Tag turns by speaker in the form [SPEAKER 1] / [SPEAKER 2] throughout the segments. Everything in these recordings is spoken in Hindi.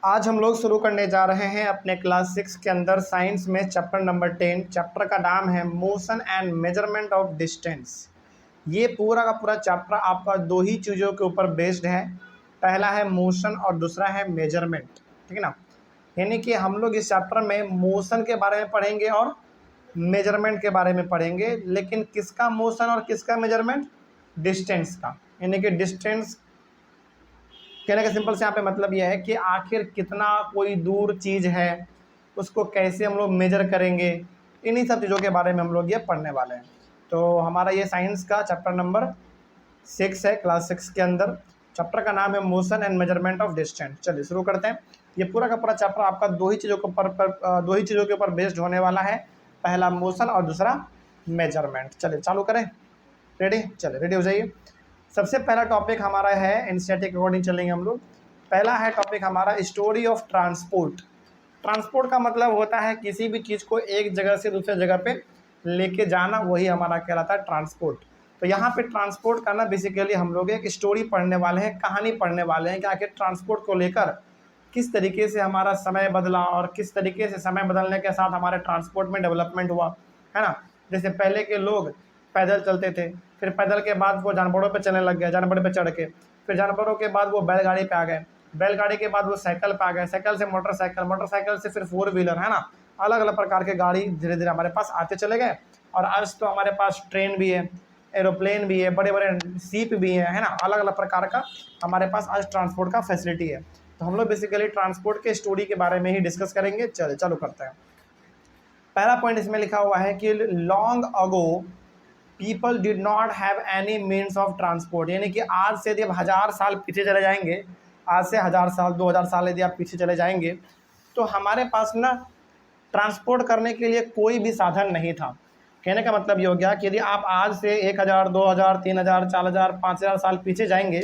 [SPEAKER 1] आज हम लोग शुरू करने जा रहे हैं अपने क्लास 6 के अंदर साइंस में चैप्टर नंबर 10। चैप्टर का नाम है motion and measurement of distance. ये पूरा का पूरा चैप्टर आपका दो ही चीज़ों के ऊपर बेस्ड है। पहला है मोशन और दूसरा है मेजरमेंट। ठीक है ना। यानी कि हम लोग इस चैप्टर में मोशन के बारे में पढ़ेंगे और मेजरमेंट के बारे में पढ़ेंगे, लेकिन किसका मोशन और किसका मेजरमेंट? डिस्टेंस का। यानी कि डिस्टेंस कहने का सिंपल से यहाँ पे मतलब यह है कि आखिर कितना कोई दूर चीज़ है, उसको कैसे हम लोग मेजर करेंगे, इन्हीं सब चीज़ों के बारे में हम लोग ये पढ़ने वाले हैं। तो हमारा ये साइंस का चैप्टर नंबर 6 है, क्लास 6 के अंदर। चैप्टर का नाम है motion and measurement of distance. चलिए शुरू करते हैं। ये पूरा का पूरा चैप्टर आपका दो ही चीज़ों के ऊपर बेस्ड होने वाला है। पहला मोशन और दूसरा मेजरमेंट। चलिए चालू करें। रेडी? चलिए रेडी हो जाइए। सबसे पहला टॉपिक हमारा है, एनसीईआरटी के अकॉर्डिंग चलेंगे हम लोग। पहला है टॉपिक हमारा स्टोरी ऑफ ट्रांसपोर्ट। ट्रांसपोर्ट का मतलब होता है किसी भी चीज़ को एक जगह से दूसरे जगह पे लेके जाना, वही हमारा कहलाता है ट्रांसपोर्ट। तो यहाँ पे ट्रांसपोर्ट का ना बेसिकली हम लोग एक स्टोरी पढ़ने वाले हैं, कहानी पढ़ने वाले हैं कि आखिर ट्रांसपोर्ट को लेकर किस तरीके से हमारा समय बदला और किस तरीके से समय बदलने के साथ हमारे ट्रांसपोर्ट में डेवलपमेंट हुआ, है ना। जैसे पहले के लोग पैदल चलते थे, फिर पैदल के बाद वो जानवरों पे चलने लग गए, जानवर पे चढ़ के, फिर जानवरों के बाद वो बैलगाड़ी पे आ गए, बैलगाड़ी के बाद वो साइकिल पे आ गए, साइकिल से मोटरसाइकिल, मोटरसाइकिल से फिर 4 व्हीलर, है ना। अलग अलग प्रकार के गाड़ी धीरे धीरे हमारे पास आते चले गए। और आज तो हमारे पास ट्रेन भी है, एरोप्लेन भी है, बड़े बड़े सीप भी है ना। अलग अलग प्रकार का हमारे पास आज ट्रांसपोर्ट का फैसिलिटी है। तो हम लोग बेसिकली ट्रांसपोर्ट के स्टोरी के बारे में ही डिस्कस करेंगे। चलो चालू करते हैं। पहला पॉइंट इसमें लिखा हुआ है कि long ago people did not have any means of transport. यानी कि आज से यदि आप 1000 साल पीछे चले जाएंगे, आज से 1000 साल 2000 साल यदि आप पीछे चले जाएंगे, तो हमारे पास ना ट्रांसपोर्ट करने के लिए कोई भी साधन नहीं था। कहने का मतलब ये हो गया कि यदि आप आज से 1000 2000 3000 4000 5000 साल पीछे जाएंगे,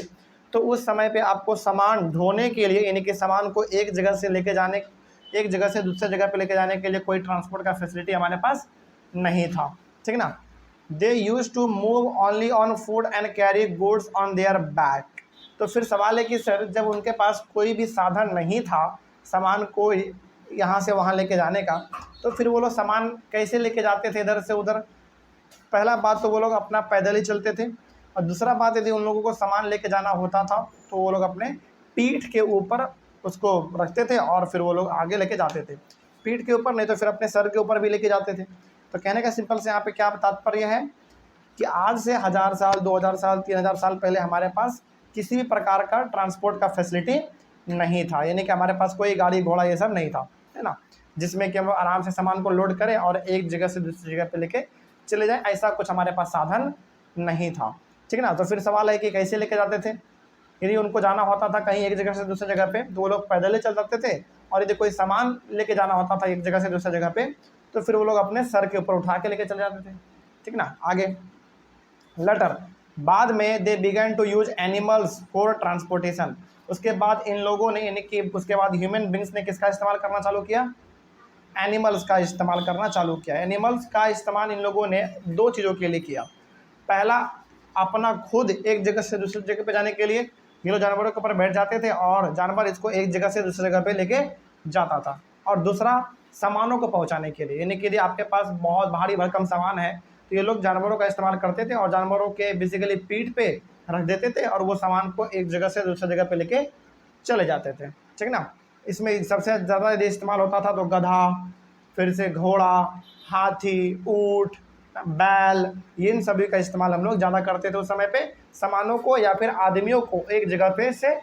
[SPEAKER 1] तो उस समय पे आपको सामान ढोने के लिए, यानी कि सामान को एक जगह से लेके जाने, एक जगह से दूसरे जगह पे लेके जाने के लिए कोई ट्रांसपोर्ट का फैसिलिटी हमारे पास नहीं था। ठीक है ना। They use to move only on foot and carry goods on their back. तो फिर सवाल है कि सर, जब उनके पास कोई भी साधन नहीं था सामान को यहाँ से वहाँ लेके जाने का, तो फिर वो लोग सामान कैसे लेके जाते थे इधर से उधर? पहला बात तो वो लोग अपना पैदल ही चलते थे, और दूसरा बात यदि उन लोगों को सामान लेके जाना होता था तो वो लोग अपने पीठ के ऊपर उसको रखते थे और फिर वो लोग आगे लेके जाते थे। पीठ के ऊपर नहीं तो फिर अपने सर के ऊपर भी लेके जाते थे। तो कहने का सिंपल से यहाँ पे क्या तात्पर्य है कि आज से 1000 साल 2000 साल 3000 साल पहले हमारे पास किसी भी प्रकार का ट्रांसपोर्ट का फैसिलिटी नहीं था। यानी कि हमारे पास कोई गाड़ी घोड़ा ये सब नहीं था, है ना, जिसमें कि हम आराम से सामान को लोड करें और एक जगह से दूसरी जगह पे लेके चले जाएं। ऐसा कुछ हमारे पास साधन नहीं था। ठीक है ना। तो फिर सवाल है कि कैसे लेके जाते थे? यदि उनको जाना होता था कहीं एक जगह से दूसरी जगह पे, तो वो लोग पैदल ही चल सकते थे। और यदि कोई सामान लेके जाना होता था एक जगह से दूसरी जगह पे, तो फिर वो लोग अपने सर के ऊपर उठा के लेके चले जाते थे। ठीक ना। आगे लेटर, बाद में they began to use animals for transportation. उसके बाद इन लोगों ने, यानी कि उसके बाद ह्यूमन बींग्स ने किसका इस्तेमाल करना चालू किया? एनिमल्स का इस्तेमाल करना चालू किया। एनिमल्स का इस्तेमाल इन लोगों ने दो चीज़ों के लिए किया। पहला, अपना खुद एक जगह से दूसरी जगह पे जाने के लिए ये लोग जानवरों के ऊपर बैठ जाते थे और जानवर इसको एक जगह से दूसरी जगह पे लेके जाता था। और दूसरा, सामानों को पहुंचाने के लिए, यानी कि यदि आपके पास बहुत भारी भरकम सामान है तो ये लोग जानवरों का इस्तेमाल करते थे और जानवरों के बेसिकली पीठ पे रख देते थे और वो सामान को एक जगह से दूसरी जगह पे लेके चले जाते थे। ठीक ना। इसमें सबसे ज़्यादा यदि इस्तेमाल होता था तो गधा, फिर से घोड़ा, हाथी, ऊँट, बैल, इन सभी का इस्तेमाल हम लोग ज़्यादा करते थे उस समय पे, सामानों को या फिर आदमियों को एक जगह पे से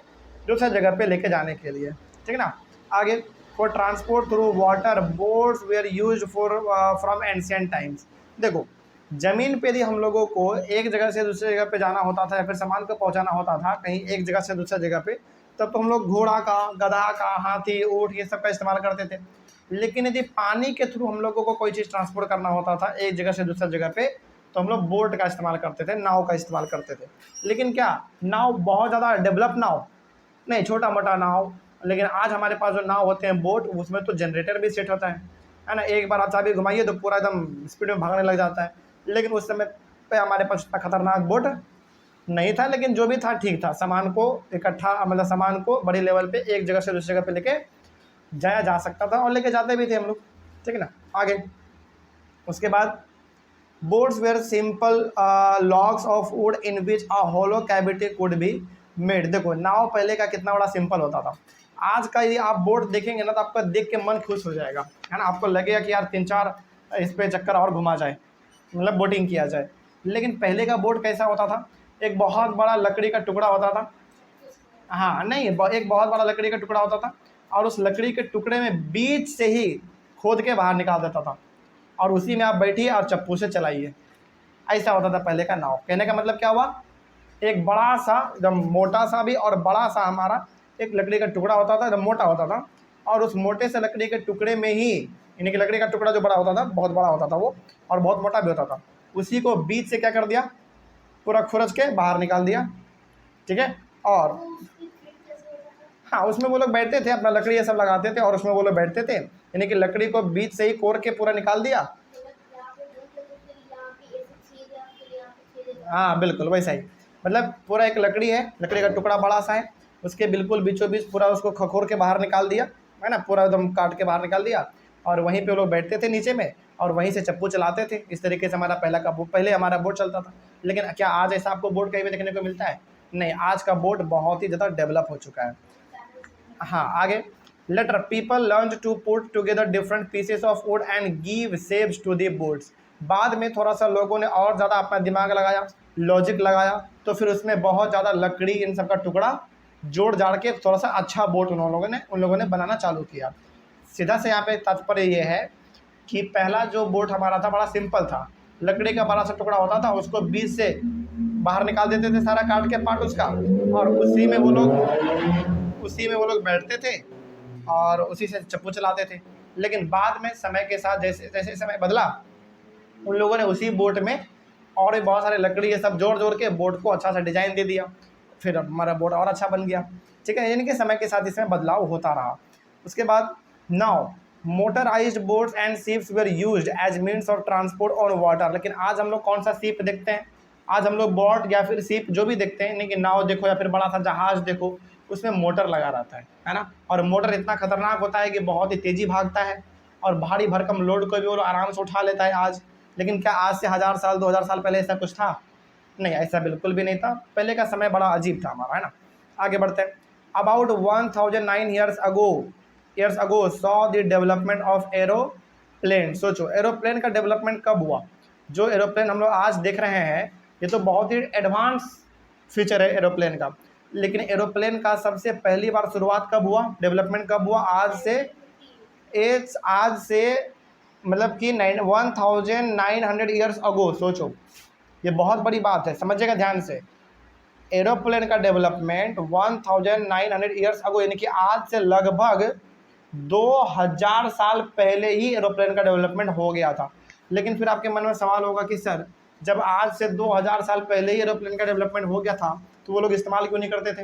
[SPEAKER 1] दूसरी जगह पे लेके जाने के लिए। ठीक ना। आगे, for transport through water boats were used for from ancient times. देखो, ज़मीन पे यदि हम लोगों को एक जगह से दूसरी जगह पे जाना होता था या फिर सामान को पहुंचाना होता था कहीं एक जगह से दूसरी जगह पे, तब तो हम लोग घोड़ा का, गधा का, हाथी, ऊँट ये सब का इस्तेमाल करते थे। लेकिन यदि पानी के थ्रू हम लोगों को कोई चीज़ ट्रांसपोर्ट करना होता था एक जगह से दूसरी जगह पे, तो हम लोग बोट का इस्तेमाल करते थे, नाव का इस्तेमाल करते थे। लेकिन क्या नाव बहुत ज़्यादा डेवलप नाव नहीं, छोटा मोटा नाव। लेकिन आज हमारे पास जो नाव होते हैं बोट, उसमें तो जनरेटर भी सेट होता है ना। एक बार आप चाबी घुमाइए तो पूरा एकदम स्पीड में भागने लग जाता है। लेकिन उस समय पे हमारे पास इतना खतरनाक बोट नहीं था, लेकिन जो भी था ठीक था। सामान को इकट्ठा, मतलब सामान को बड़ी लेवल पे एक जगह से दूसरी जगह पे लेके जाया जा सकता था, और लेके जाते भी थे हम लोग, ठीक है ना। आगे उसके बाद boats were simple logs of wood in which a hollow cavity could be made. देखो नाव पहले का कितना बड़ा सिंपल होता था। आज का यदि आप बोट देखेंगे ना तो आपका देख के मन खुश हो जाएगा, है ना। आपको लगेगा कि यार 3-4 इस पे चक्कर और घुमा जाए, मतलब बोटिंग किया जाए। लेकिन पहले का बोट कैसा होता था, एक बहुत बड़ा लकड़ी का टुकड़ा होता था। हाँ नहीं, एक बहुत बड़ा लकड़ी का टुकड़ा होता था, और उस लकड़ी के टुकड़े में बीच से ही खोद के बाहर निकाल देता था, और उसी में आप बैठिए और चप्पू से चलाइए। ऐसा होता था पहले का नाव। कहने का मतलब क्या हुआ, एक बड़ा सा एकदम मोटा सा भी और बड़ा सा हमारा एक लकड़ी का टुकड़ा होता था, एकदम मोटा होता था, और उस मोटे से लकड़ी के टुकड़े में ही, यानी कि लकड़ी का टुकड़ा जो बड़ा होता था, बहुत बड़ा होता था वो, और बहुत मोटा भी होता था, उसी को बीच से क्या कर दिया, पूरा खुरच के बाहर निकाल दिया, ठीक है। और हाँ, उसमें वो लोग बैठते थे, अपना लकड़ी ये सब लगाते थे और उसमें वो लोग बैठते थे, यानी कि लकड़ी को बीच से ही कोर के पूरा निकाल दिया। हाँ बिल्कुल वैसा ही, मतलब पूरा एक लकड़ी है, लकड़ी का टुकड़ा बड़ा सा है, उसके बिल्कुल बीचों बीच पूरा उसको खखोर के बाहर निकाल दिया, है ना, पूरा एकदम काट के बाहर निकाल दिया, और वहीं पे वो लोग बैठते थे नीचे में, और वहीं से चप्पू चलाते थे। इस तरीके से हमारा पहले हमारा बोट चलता था। लेकिन क्या आज ऐसा आपको बोट कहीं भी देखने को मिलता है? नहीं, आज का बोट बहुत ही ज़्यादा डेवलप हो चुका है। हाँ आगे, later people learn to put together different pieces of wood and give shapes to the boats. बाद में थोड़ा सा लोगों ने और ज़्यादा अपना दिमाग लगाया, लॉजिक लगाया, तो फिर उसमें बहुत ज़्यादा लकड़ी इन सब का टुकड़ा जोड़ जाड़ के थोड़ा सा अच्छा बोट उन लोगों ने बनाना चालू किया। सीधा से यहाँ पे तात्पर्य ये है कि पहला जो बोट हमारा था बड़ा सिंपल था, लकड़ी का बड़ा सा टुकड़ा होता था, उसको बीच से बाहर निकाल देते थे सारा काट के पार्ट उसका, और उसी में वो लोग बैठते थे और उसी से चप्पू चलाते थे। लेकिन बाद में समय के साथ जैसे जैसे समय बदला, उन लोगों ने उसी बोट में और भी बहुत सारे लकड़ी ये सब जोड़ जोड़ के बोट को अच्छा सा डिजाइन दे दिया, फिर हमारा बोट और अच्छा बन गया, ठीक है। यानी कि समय के साथ इसमें बदलाव होता रहा। उसके बाद now motorised boats and ships were used as means of transport on water. लेकिन आज हम लोग कौन सा शिप देखते हैं? आज हम लोग बोट या फिर शिप जो भी देखते हैं, यानी कि नाव देखो या फिर बड़ा सा जहाज देखो, उसमें मोटर लगा रहता है ना। और मोटर इतना खतरनाक होता है कि बहुत ही तेज़ी भागता है, और भारी भरकम लोड को भी वो आराम से उठा लेता है आज। लेकिन क्या आज से 1000 साल 2000 साल पहले ऐसा कुछ था? नहीं, ऐसा बिल्कुल भी नहीं था। पहले का समय बड़ा अजीब था हमारा, है ना। आगे बढ़ते हैं। About 1009 years ago saw the development of aeroplane. सोचो एरोप्लेन का डेवलपमेंट कब हुआ? जो एरोप्लेन हम लोग आज देख रहे हैं ये तो बहुत ही एडवांस फीचर है एरोप्लेन का, लेकिन एरोप्लेन का सबसे पहली बार शुरुआत कब हुआ, डेवलपमेंट कब हुआ? आज से मतलब कि 1900 ईयर्स अगो। सोचो ये बहुत बड़ी बात है, समझिएगा ध्यान से। एरोप्लेन का डेवलपमेंट 1900 ईयर्स अगो, यानी कि आज से लगभग 2000 साल पहले ही एरोप्लेन का डेवलपमेंट हो गया था। लेकिन फिर आपके मन में सवाल होगा कि सर जब आज से 2000 साल पहले ही एरोप्लेन का डेवलपमेंट हो गया था तो वो लोग इस्तेमाल क्यों नहीं करते थे,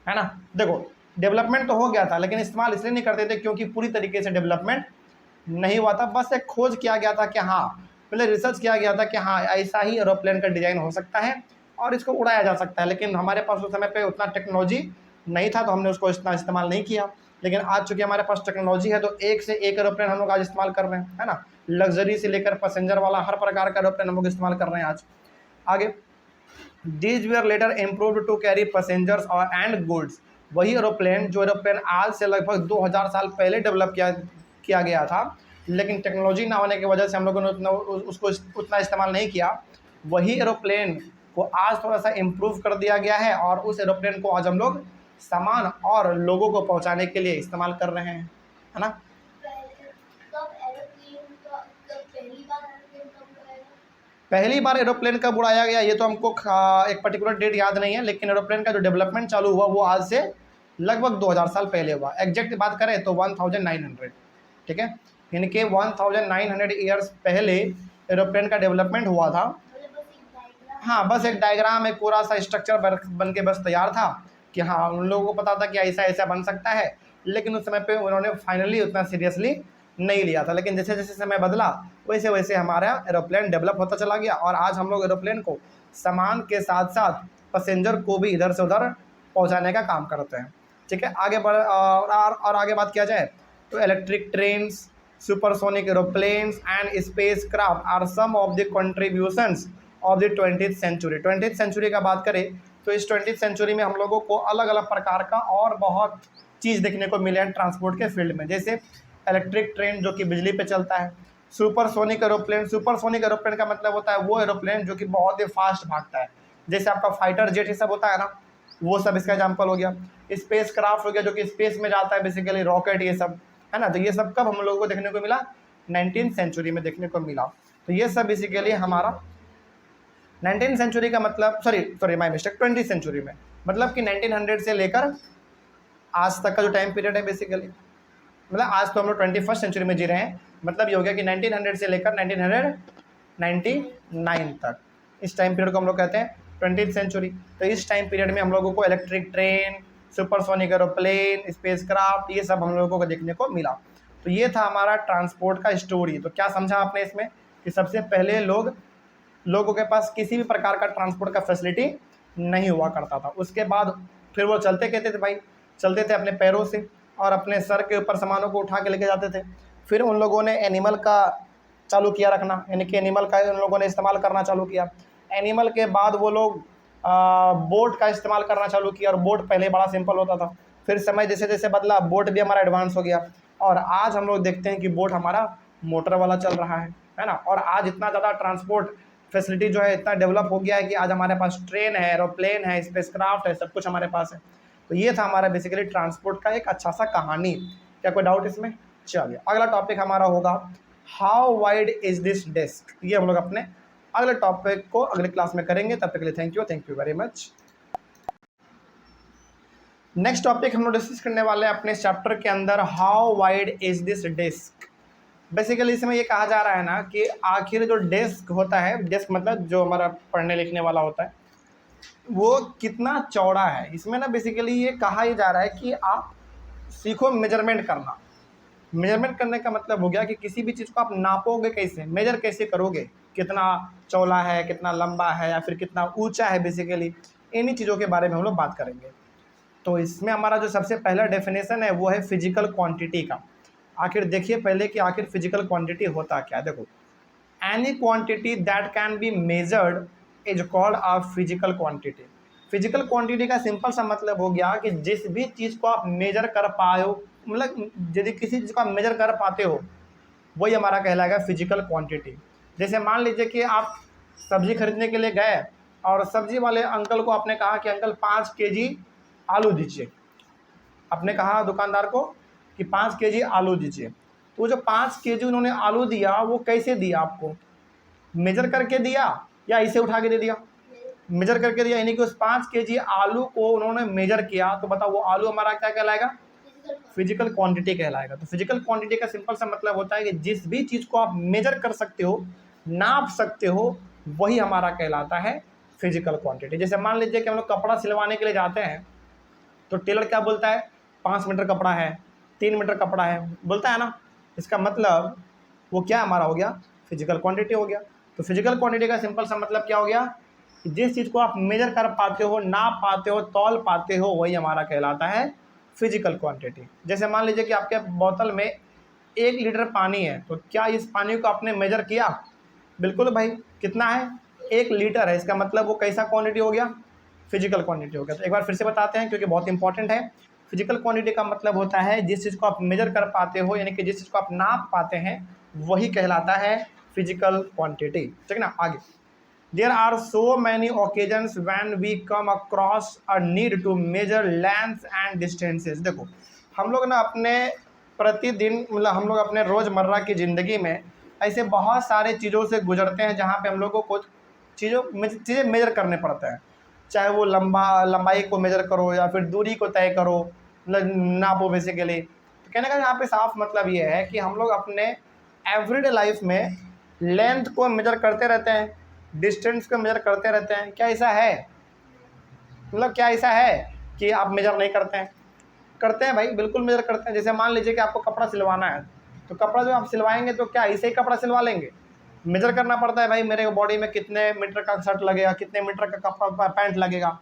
[SPEAKER 1] है ना। देखो डेवलपमेंट तो हो गया था, लेकिन इस्तेमाल इसलिए नहीं करते थे क्योंकि पूरी तरीके से डेवलपमेंट नहीं हुआ था। बस एक खोज किया गया था कि हाँ, पहले रिसर्च किया गया था कि हाँ ऐसा ही एरोप्लेन का डिज़ाइन हो सकता है और इसको उड़ाया जा सकता है। लेकिन हमारे पास उस समय पे उतना टेक्नोलॉजी नहीं था, तो हमने उसको इतना इस्तेमाल नहीं किया। लेकिन आज चूँकि हमारे पास टेक्नोलॉजी है तो एक से एक एरोप्लेन हम लोग आज इस्तेमाल कर रहे हैं, है ना। लग्जरी से लेकर पैसेंजर वाला हर प्रकार का एरोप्लेन हम लोग इस्तेमाल कर रहे हैं आज। आगे, these were later improved to carry passengers और एंड गुड्स। वही एरोप्लेन जो एरोप्लेन आज से लगभग 2000 साल पहले डेवलप किया गया था, लेकिन टेक्नोलॉजी ना होने की वजह से हम लोगों ने उसको उतना इस्तेमाल नहीं किया। वही एरोप्लेन को आज थोड़ा सा इम्प्रूव कर दिया गया है और उस एरोप्लेन को आज हम लोग सामान और लोगों को पहुंचाने के लिए इस्तेमाल कर रहे हैं, है ना। पहली बार एरोप्लेन कब उड़ाया गया ये तो हमको एक पर्टिकुलर डेट याद नहीं है, लेकिन एरोप्लेन का जो डेवलपमेंट चालू हुआ वो आज से लगभग 2000 साल पहले हुआ। एग्जैक्ट बात करें तो 1900, ठीक है, यानी कि 1900 ईयर्स पहले एरोप्लेन का डेवलपमेंट हुआ था। हाँ, बस एक डायग्राम, एक पूरा सा स्ट्रक्चर बन के बस तैयार था कि हाँ उन लोगों को पता था कि ऐसा ऐसा बन सकता है, लेकिन उस समय पे उन्होंने फाइनली उतना सीरियसली नहीं लिया था। लेकिन जैसे जैसे समय बदला वैसे वैसे हमारा एरोप्लेन डेवलप होता चला गया और आज हम लोग एरोप्लेन को सामान के साथ साथ पैसेंजर को भी इधर से उधर पहुंचाने का काम करते हैं। ठीक है, आगे बढ़ और आगे बात किया जाए तो electric trains, supersonic aeroplanes and space craft are some of the contributions of the 20th century. 20th century का बात करें तो इस 20th सेंचुरी में हम लोगों को अलग अलग प्रकार का और बहुत चीज़ देखने को मिले हैं ट्रांसपोर्ट के फील्ड में, जैसे इलेक्ट्रिक ट्रेन जो कि बिजली पे चलता है, सुपरसोनिक एरोप्लेन। सुपरसोनिक एरोप्लेन का मतलब होता है वो एरोप्लेन जो कि बहुत ही फास्ट भागता है, जैसे आपका फाइटर जेट ये सब होता है ना, वो सब इसका एग्जाम्पल हो गया। स्पेस क्राफ्ट हो गया जो कि स्पेस में जाता है, बेसिकली रॉकेट ये सब है ना। तो ये सब कब हम लोगों को देखने को मिला? 19th सेंचुरी में देखने को मिला। तो ये सब बेसिकली हमारा 19th सेंचुरी का मतलब sorry my mistake 20th century में, मतलब कि 1900 से लेकर आज तक का जो टाइम पीरियड है बेसिकली, मतलब आज तो हम लोग 21st सेंचुरी में जी रहे हैं, मतलब ये हो गया कि 1900 से लेकर 1999 तक, इस टाइम पीरियड को हम लोग कहते हैं 20th सेंचुरी। तो इस टाइम पीरियड में हम लोगों को electric train, supersonic aeroplane, space craft ये सब हम लोगों को देखने को मिला। तो ये था हमारा ट्रांसपोर्ट का स्टोरी। तो क्या समझा आपने इसमें कि सबसे पहले लोगों के पास किसी भी प्रकार का ट्रांसपोर्ट का फैसिलिटी नहीं हुआ करता था। उसके बाद फिर वो चलते कहते थे भाई, चलते थे अपने पैरों से और अपने सर के ऊपर सामानों को उठा के लेके जाते थे। फिर उन लोगों ने एनिमल का चालू किया रखना, यानी कि एनिमल का उन लोगों ने इस्तेमाल करना चालू किया। एनिमल के बाद वो लोग बोट का इस्तेमाल करना चालू किया, और बोट पहले बड़ा सिंपल होता था। फिर समय जैसे जैसे बदला बोट भी हमारा एडवांस हो गया, और आज हम लोग देखते हैं कि बोट हमारा मोटर वाला चल रहा है ना। और आज इतना ज़्यादा ट्रांसपोर्ट फैसिलिटी जो है इतना डेवलप हो गया है कि आज हमारे पास ट्रेन है, एरोप्लेन है, स्पेस क्राफ्ट है, सब कुछ हमारे पास है। तो ये था हमारा बेसिकली ट्रांसपोर्ट का एक अच्छा सा कहानी। क्या कोई डाउट इसमें? चलिए अगला टॉपिक हमारा होगा how wide is this desk. ये हम लोग अपने अगले टॉपिक को अगले क्लास में करेंगे। तब तक के लिए thank you very much. Next topic हम लोग डिस्कस करने वाले हैं अपने चैप्टर के अंदर, how wide is this desk. Basically इसमें ये कहा जा रहा है ना कि आखिर जो डेस्क होता है, डेस्क मतलब जो हमारा पढ़ने लिखने वाला होता है, वो कितना चौड़ा है। इसमें ना बेसिकली ये कहा ही जा रहा है कि आप सीखो मेजरमेंट करना। मेजरमेंट करने का मतलब हो गया कि किसी भी चीज़ को आप नापोगे कैसे, मेजर कैसे करोगे, कितना चौड़ा है, कितना लंबा है, या फिर कितना ऊंचा है। बेसिकली इन्हीं चीज़ों के बारे में हम लोग बात करेंगे। तो इसमें हमारा जो सबसे पहला डेफिनेशन है वो है फिजिकल क्वांटिटी का। आखिर देखिए पहले कि आखिर फिजिकल क्वांटिटी होता क्या है। देखो, any quantity that can be measured is called a physical quantity. Physical quantity का सिंपल सा मतलब हो गया कि जिस भी चीज़ को आप मेजर कर पाए हो, मतलब यदि किसी चीज़ को आप मेजर कर पाते हो, वही हमारा कहलाएगा फिजिकल क्वांटिटी। जैसे मान लीजिए कि आप सब्जी खरीदने के लिए गए और सब्जी वाले अंकल को आपने कहा कि अंकल 5 केजी आलू दीजिए। आपने कहा दुकानदार को कि 5 केजी आलू दीजिए। तो जो 5 केजी उन्होंने आलू दिया वो कैसे दिया आपको? मेजर करके दिया या इसे उठा के दे दिया? मेजर करके दिया, यानी कि उस 5 केजी आलू को उन्होंने मेजर किया। तो बताओ वो आलू हमारा क्या कहलाएगा? फिजिकल क्वांटिटी कहलाएगा। तो फिजिकल क्वांटिटी का सिंपल सा मतलब होता है कि जिस भी चीज़ को आप मेजर कर सकते हो, नाप सकते हो, वही हमारा कहलाता है फिजिकल क्वांटिटी। जैसे मान लीजिए कि हम लोग कपड़ा सिलवाने के लिए जाते हैं तो टेलर क्या बोलता है? 5 मीटर कपड़ा है, 3 मीटर कपड़ा है, बोलता है ना। इसका मतलब वो क्या हमारा हो गया? फिजिकल क्वांटिटी हो गया। तो फिजिकल क्वांटिटी का सिंपल सा मतलब क्या हो गया कि जिस चीज़ को आप मेजर कर पाते हो, नाप पाते हो, तौल पाते हो, वही हमारा कहलाता है फिजिकल क्वांटिटी। जैसे मान लीजिए कि आपके बोतल में 1 लीटर पानी है, तो क्या इस पानी को आपने मेजर किया? बिल्कुल भाई, कितना है? 1 लीटर है। इसका मतलब वो कैसा क्वांटिटी हो गया? फिजिकल क्वांटिटी हो गया। तो एक बार फिर से बताते हैं क्योंकि बहुत इंपॉर्टेंट है। फिजिकल क्वांटिटी का मतलब होता है जिस चीज़ को आप मेजर कर पाते हो, यानी कि जिस चीज़ को आप नाप पाते हैं, वही कहलाता है फिजिकल क्वांटिटी। ठीक है ना। आगे, there are so many occasions when we come across a need to measure length and distances. देखो, हम लोग ना अपने प्रतिदिन, मतलब हम लोग अपने रोज़मर्रा की ज़िंदगी में ऐसे बहुत सारे चीज़ों से गुजरते हैं जहाँ पे हम लोग को कुछ चीज़ें मेजर करने पड़ते हैं। चाहे वो लंबाई को मेजर करो या फिर दूरी को तय करो, मतलब नापो बेसिकली। तो कहने का यहाँ पे साफ मतलब ये है कि हम लोग अपने एवरीडे लाइफ में लेंथ को मेजर करते रहते हैं, डिस्टेंस को मेजर करते रहते हैं। क्या ऐसा है, मतलब क्या ऐसा है कि आप मेजर नहीं करते हैं? करते हैं भाई, बिल्कुल मेजर करते हैं। जैसे मान लीजिए कि आपको कपड़ा सिलवाना है, तो कपड़ा जो आप सिलवाएंगे तो क्या ऐसे ही कपड़ा सिलवा लेंगे? मेजर करना पड़ता है भाई, मेरे बॉडी में कितने मीटर का शर्ट लगेगा, कितने मीटर का कपड़ा पैंट लगेगा,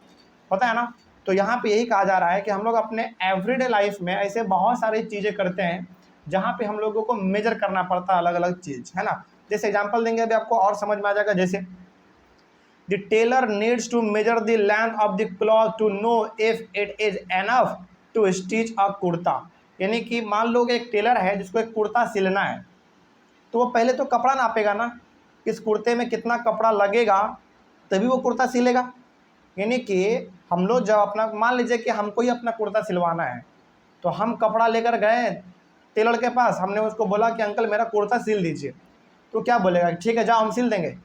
[SPEAKER 1] पता है ना। तो यहाँ पे यही कहा जा रहा है कि हम लोग अपने एवरीडे लाइफ में ऐसे बहुत सारी चीज़ें करते हैं जहाँ पे हम लोगों को मेजर करना पड़ता है अलग अलग चीज़, है ना। जैसे एग्जांपल देंगे अभी आपको और समझ में आ जाएगा। जैसे the tailor needs to measure the length of the cloth to know if it is enough to stitch a kurta. यानी कि मान लो कि एक टेलर है जिसको एक कुर्ता सिलना है, तो वो पहले तो कपड़ा नापेगा ना, इस कुर्ते में कितना कपड़ा लगेगा, तभी वो कुर्ता सिलेगा। यानी कि हम लोग जब अपना, मान लीजिए कि हमको ही अपना कुर्ता सिलवाना है, तो हम कपड़ा लेकर गए टेलर के पास, हमने उसको बोला कि अंकल मेरा कुर्ता सिल दीजिए, तो क्या बोलेगा, ठीक है जाओ हम सिल देंगे?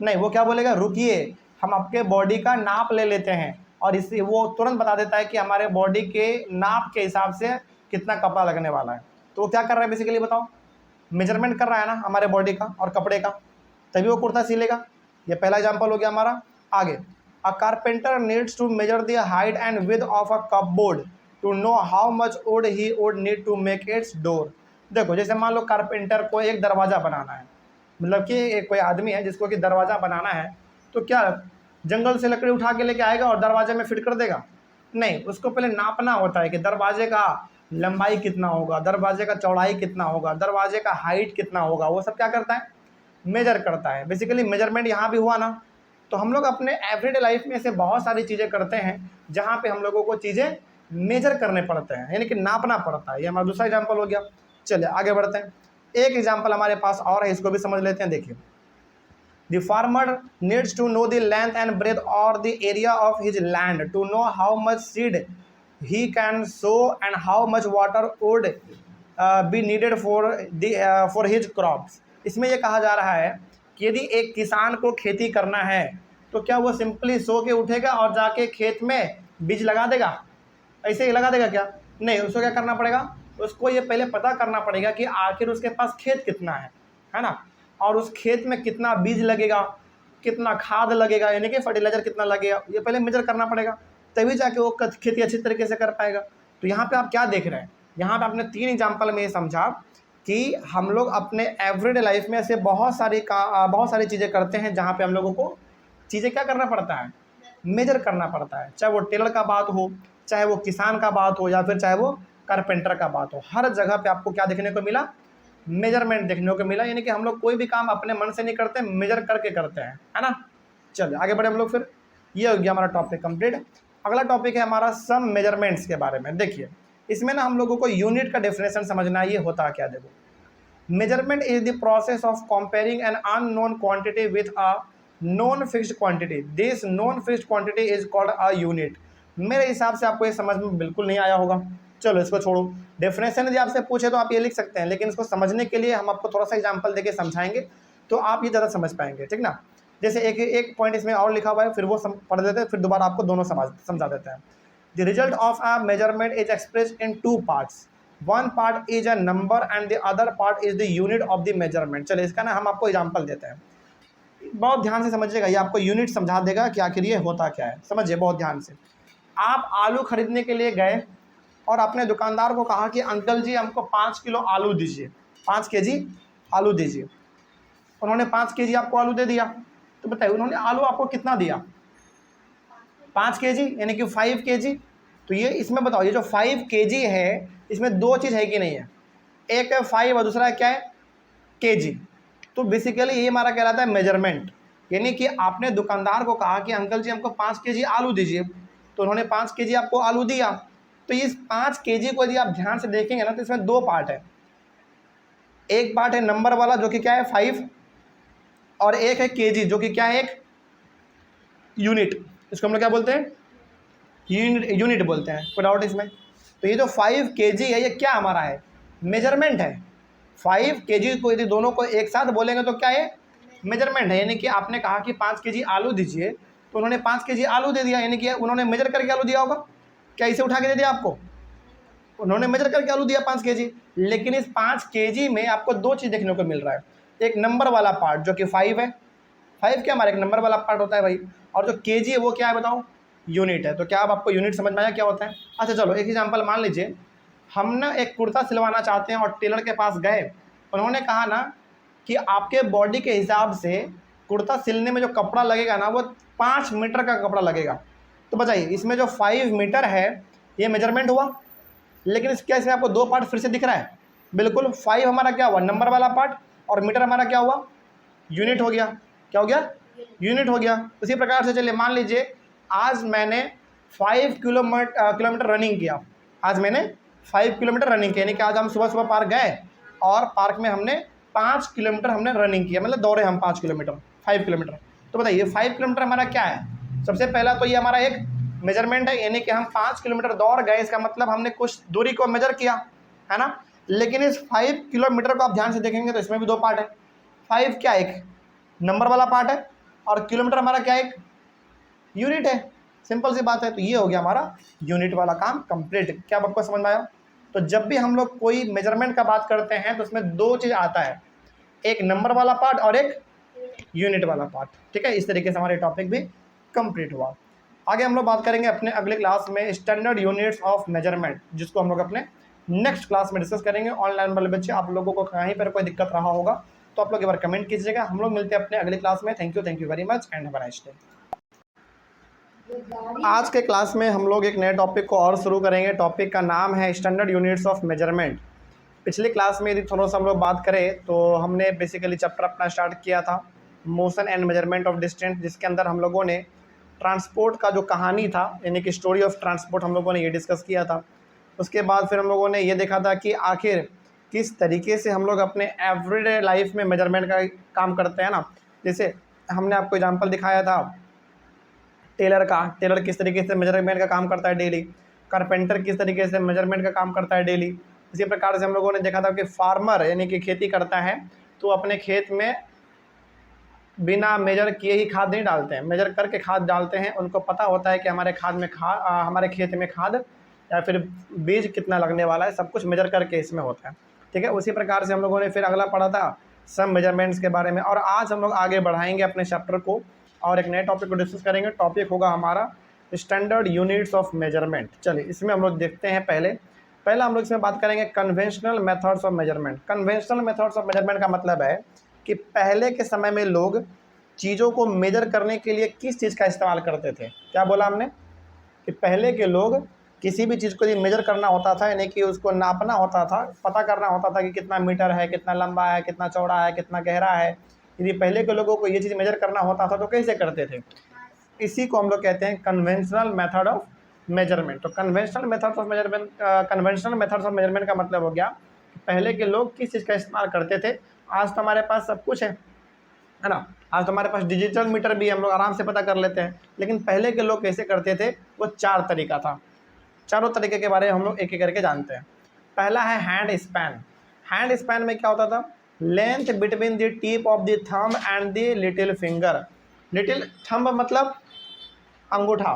[SPEAKER 1] नहीं, वो क्या बोलेगा, रुकिए हम आपके बॉडी का नाप ले लेते हैं, और इससे वो तुरंत बता देता है कि हमारे बॉडी के नाप के हिसाब से कितना कपड़ा लगने वाला है। तो वो क्या कर रहा है बेसिकली, बताओ, मेजरमेंट कर रहा है ना हमारे बॉडी का और कपड़े का, तभी वो कुर्ता सिलेगा। ये पहला एग्जाम्पल हो गया हमारा। आगे, a carpenter needs to measure the height and width of a cupboard to know how much wood he would need to make its door. देखो, जैसे मान लो कारपेंटर को एक दरवाज़ा बनाना है, मतलब कि कोई आदमी है जिसको कि दरवाज़ा बनाना है, तो क्या जंगल से लकड़ी उठा के लेके आएगा और दरवाजे में फिट कर देगा? नहीं, उसको पहले नापना होता है कि दरवाजे का लंबाई कितना होगा, दरवाजे का चौड़ाई कितना होगा, दरवाजे का हाइट कितना होगा, वो सब क्या करता है, मेजर करता है। बेसिकली मेजरमेंट यहाँ भी हुआ ना। तो हम लोग अपने एवरीडे लाइफ में ऐसे बहुत सारी चीज़ें करते हैं जहाँ पे हम लोगों को चीज़ें मेजर करने पड़ते हैं, यानी कि नापना पड़ता है। ये हमारा दूसरा एग्जाम्पल हो गया। चलिए आगे बढ़ते हैं। एक एग्जाम्पल हमारे पास और है, इसको भी समझ लेते हैं। देखिए, the farmer needs to know the length and breadth और the area of his land to know how much seed he can sow and how much water would be needed for his crops. इसमें यह कहा जा रहा है कि यदि एक किसान को खेती करना है, तो क्या वो सिंपली सो के उठेगा और जाके खेत में बीज लगा देगा? ऐसे ही लगा देगा क्या? नहीं, उसको क्या करना पड़ेगा, उसको ये पहले पता करना पड़ेगा कि आखिर उसके पास खेत कितना है ना, और उस खेत में कितना बीज लगेगा, कितना खाद लगेगा, यानी कि फर्टिलाइजर कितना लगेगा, ये पहले मेजर करना पड़ेगा, तभी जाके वो खेती अच्छी तरीके से कर पाएगा। तो यहाँ पे आप क्या देख रहे हैं, यहाँ पे आपने 3 एग्जाम्पल में ये समझा कि हम लोग अपने एवरीडे लाइफ में ऐसे बहुत सारी चीज़ें करते हैं जहाँ पे हम लोगों को चीज़ें क्या करना पड़ता है, मेजर करना पड़ता है। चाहे वो टेलर का बात हो, चाहे वो किसान का बात हो, या फिर चाहे वो कारपेंटर का बात हो, हर जगह पे आपको क्या देखने को मिला, मेजरमेंट देखने को मिला। यानी कि हम लोग कोई भी काम अपने मन से नहीं करते, मेजर करके करते हैं, है ना। चलिए आगे बढ़े हम लोग। फिर ये हो गया हमारा टॉपिक कंप्लीट। अगला टॉपिक है हमारा सम मेजरमेंट्स के बारे में। देखिए, इसमें ना हम लोगों को यूनिट का डेफिनेशन समझना है, ये होता क्या। देखो, measurement is the process of comparing an unknown quantity with a non fixed quantity. This non fixed quantity is called a unit. मेरे हिसाब से आपको ये समझ में बिल्कुल नहीं आया होगा, चलो इसको छोड़ो। डेफिनेशन यदि आपसे पूछे तो आप ये लिख सकते हैं, लेकिन इसको समझने के लिए हम आपको थोड़ा सा एग्जांपल देके समझाएंगे, तो आप ये ज़्यादा समझ पाएंगे, ठीक ना। जैसे एक पॉइंट इसमें और लिखा हुआ है, फिर वो पढ़ देते हैं, फिर दोबारा आपको दोनों समझा देते हैं। The result of a measurement is expressed in 2 parts. One part is a number and the other part is the unit of the measurement. चलिए इसका ना हम आपको एग्जाम्पल देते हैं, बहुत ध्यान से समझिएगा, ये आपको यूनिट समझा देगा कि आखिर ये होता क्या है। समझिए बहुत ध्यान से। आप आलू खरीदने के लिए गए और अपने दुकानदार को कहा कि अंकल जी हमको 5 किलो आलू दीजिए, 5 केजी आलू दीजिए। उन्होंने 5 केजी आपको आलू दे दिया। तो बताइए उन्होंने आलू आपको कितना दिया, 5 केजी, यानी कि 5 केजी। तो ये इसमें बताओ, ये जो 5 केजी है इसमें 2 चीज़ है कि नहीं है, एक है 5 और दूसरा है क्या है, केजी। तो बेसिकली ये हमारा कहलाता है मेजरमेंट। यानी कि आपने दुकानदार को कहा कि अंकल जी हमको 5 केजी आलू दीजिए, तो उन्होंने 5 केजी आपको आलू दिया। तो इस 5 केजी को यदि आप ध्यान से देखेंगे ना, तो इसमें 2 पार्ट है। एक पार्ट है नंबर वाला जो कि क्या है 5, और एक है केजी जो कि क्या है, एक यूनिट। इसको हम लोग क्या बोलते हैं, यूनिट बोलते हैं, कोई डाउट इसमें। तो ये जो 5 केजी है ये क्या हमारा है, मेजरमेंट है। 5 केजी को यदि दोनों को एक साथ बोलेंगे तो क्या है, मेजरमेंट है। यानी कि आपने कहा कि 5 केजी आलू दीजिए, तो उन्होंने 5 केजी आलू दे दिया, यानी कि उन्होंने मेजर करके आलू दिया होगा। क्या इसे उठा के दे दिया आपको, उन्होंने मेजर करके आलू दिया 5 केजी। लेकिन इस 5 केजी में आपको 2 चीज़ देखने को मिल रहा है, एक नंबर वाला पार्ट जो कि 5 है, 5 क्या हमारा एक नंबर वाला पार्ट होता है भाई, और जो केजी है वो क्या है बताओ, यूनिट है। तो क्या अब आपको यूनिट समझ में आया क्या होता है। अच्छा चलो एक एग्जांपल मान लीजिए, हम ना एक कुर्ता सिलवाना चाहते हैं और टेलर के पास गए, उन्होंने कहा ना कि आपके बॉडी के हिसाब से कुर्ता सिलने में जो कपड़ा लगेगा ना वो 5 मीटर का कपड़ा लगेगा। तो बताइए इसमें जो 5 मीटर है ये मेजरमेंट हुआ, लेकिन इस केस में आपको 2 पार्ट फिर से दिख रहा है। बिल्कुल 5 हमारा क्या हुआ, नंबर वाला पार्ट, और मीटर हमारा क्या हुआ, यूनिट हो गया। क्या हो गया, यूनिट हो गया। उसी प्रकार से चलिए मान लीजिए आज मैंने 5 किलोमीटर रनिंग किया। आज मैंने 5 किलोमीटर रनिंग किया, यानी कि आज हम सुबह सुबह पार्क गए और पार्क में हमने 5 किलोमीटर हमने रनिंग किया, मतलब दौड़े हम 5 किलोमीटर, 5 किलोमीटर। तो बताइए 5 किलोमीटर हमारा क्या है। सबसे पहला तो ये हमारा एक मेजरमेंट है, यानी कि हम 5 किलोमीटर दौड़ गए, इसका मतलब हमने कुछ दूरी को मेजर किया, है ना। लेकिन इस 5 किलोमीटर को आप ध्यान से देखेंगे तो इसमें भी 2 पार्ट है। 5 क्या, एक नंबर वाला पार्ट है, और किलोमीटर हमारा क्या, एक यूनिट है। सिंपल सी बात है। तो ये हो गया हमारा यूनिट वाला काम कंप्लीट। क्या आपको समझ में आया। तो जब भी हम लोग कोई मेजरमेंट का बात करते हैं तो उसमें 2 चीज़ आता है, एक नंबर वाला पार्ट और एक यूनिट वाला पार्ट। ठीक है, इस तरीके से हमारे टॉपिक भी कंप्लीट हुआ। आगे हम लोग बात करेंगे अपने अगले क्लास में स्टैंडर्ड यूनिट्स ऑफ मेजरमेंट, जिसको हम लोग अपने नेक्स्ट क्लास में डिस्कस करेंगे। ऑनलाइन वाले बच्चे, आप लोगों को कहीं पर कोई दिक्कत रहा होगा तो आप लोग एक बार कमेंट कीजिएगा। हम लोग मिलते हैं अपने अगले क्लास में। Thank you very much and have a nice day. आज के क्लास में हम लोग एक नए टॉपिक को और शुरू करेंगे। टॉपिक का नाम है स्टैंडर्ड यूनिट्स ऑफ मेजरमेंट। पिछली क्लास में यदि थोड़ा सा हम लोग बात करें तो हमने बेसिकली चैप्टर अपना स्टार्ट किया था motion and measurement of distance, जिसके अंदर हम लोगों ने ट्रांसपोर्ट का जो कहानी था, यानी कि स्टोरी ऑफ ट्रांसपोर्ट, हम लोगों ने ये डिस्कस किया था। उसके बाद फिर हम लोगों ने ये देखा था कि आखिर किस तरीके से हम लोग अपने एवरीडे लाइफ में मेजरमेंट का काम करते हैं ना। जैसे हमने आपको एग्जांपल दिखाया था टेलर का, टेलर किस तरीके से मेजरमेंट का काम करता है डेली, कारपेंटर किस तरीके से मेजरमेंट का काम करता है डेली। इसी प्रकार से हम लोगों ने देखा था कि फार्मर यानी कि खेती करता है तो अपने खेत में बिना मेजर किए ही खाद नहीं डालते हैं, मेजर करके खाद डालते हैं। उनको पता होता है कि हमारे हमारे खेत में खाद या फिर बीज कितना लगने वाला है, सब कुछ मेजर करके इसमें होता है। ठीक है, उसी प्रकार से हम लोगों ने फिर अगला पढ़ा था सम मेजरमेंट्स के बारे में। और आज हम लोग आगे बढ़ाएंगे अपने चैप्टर को और एक नए टॉपिक को डिस्कस करेंगे। टॉपिक होगा हमारा स्टैंडर्ड यूनिट्स ऑफ मेजरमेंट। चलिए इसमें हम लोग देखते हैं। पहला हम लोग इसमें बात करेंगे conventional methods of measurement. Conventional methods of measurement का मतलब है कि पहले के समय में लोग चीज़ों को मेजर करने के लिए किस चीज़ का इस्तेमाल करते थे। क्या बोला हमने कि पहले के लोग किसी भी चीज़ को यदि मेजर करना होता था, यानी कि उसको नापना होता था, पता करना होता था कि कितना मीटर है, कितना लंबा है, कितना चौड़ा है, कितना गहरा है। यदि पहले के लोगों को ये चीज़ मेजर करना होता था तो कैसे करते थे। इसी को हम लोग कहते हैं कन्वेंशनल मेथड ऑफ मेजरमेंट। तो कन्वेंशनल मेथड्स ऑफ मेजरमेंट का मतलब हो गया पहले के लोग किस चीज़ का इस्तेमाल करते थे। आज तो हमारे पास सब कुछ है ना। आज तो हमारे पास डिजिटल मीटर भी, हम लोग आराम से पता कर लेते हैं। लेकिन पहले के लोग कैसे करते थे, वो 4 तरीका था। चारों तरीके के बारे में हम लोग एक एक करके जानते हैं। पहला है हैंड स्पैन। हैंड स्पैन में क्या होता था, length between the tip of the thumb and the little finger. Little thumb मतलब अंगूठा,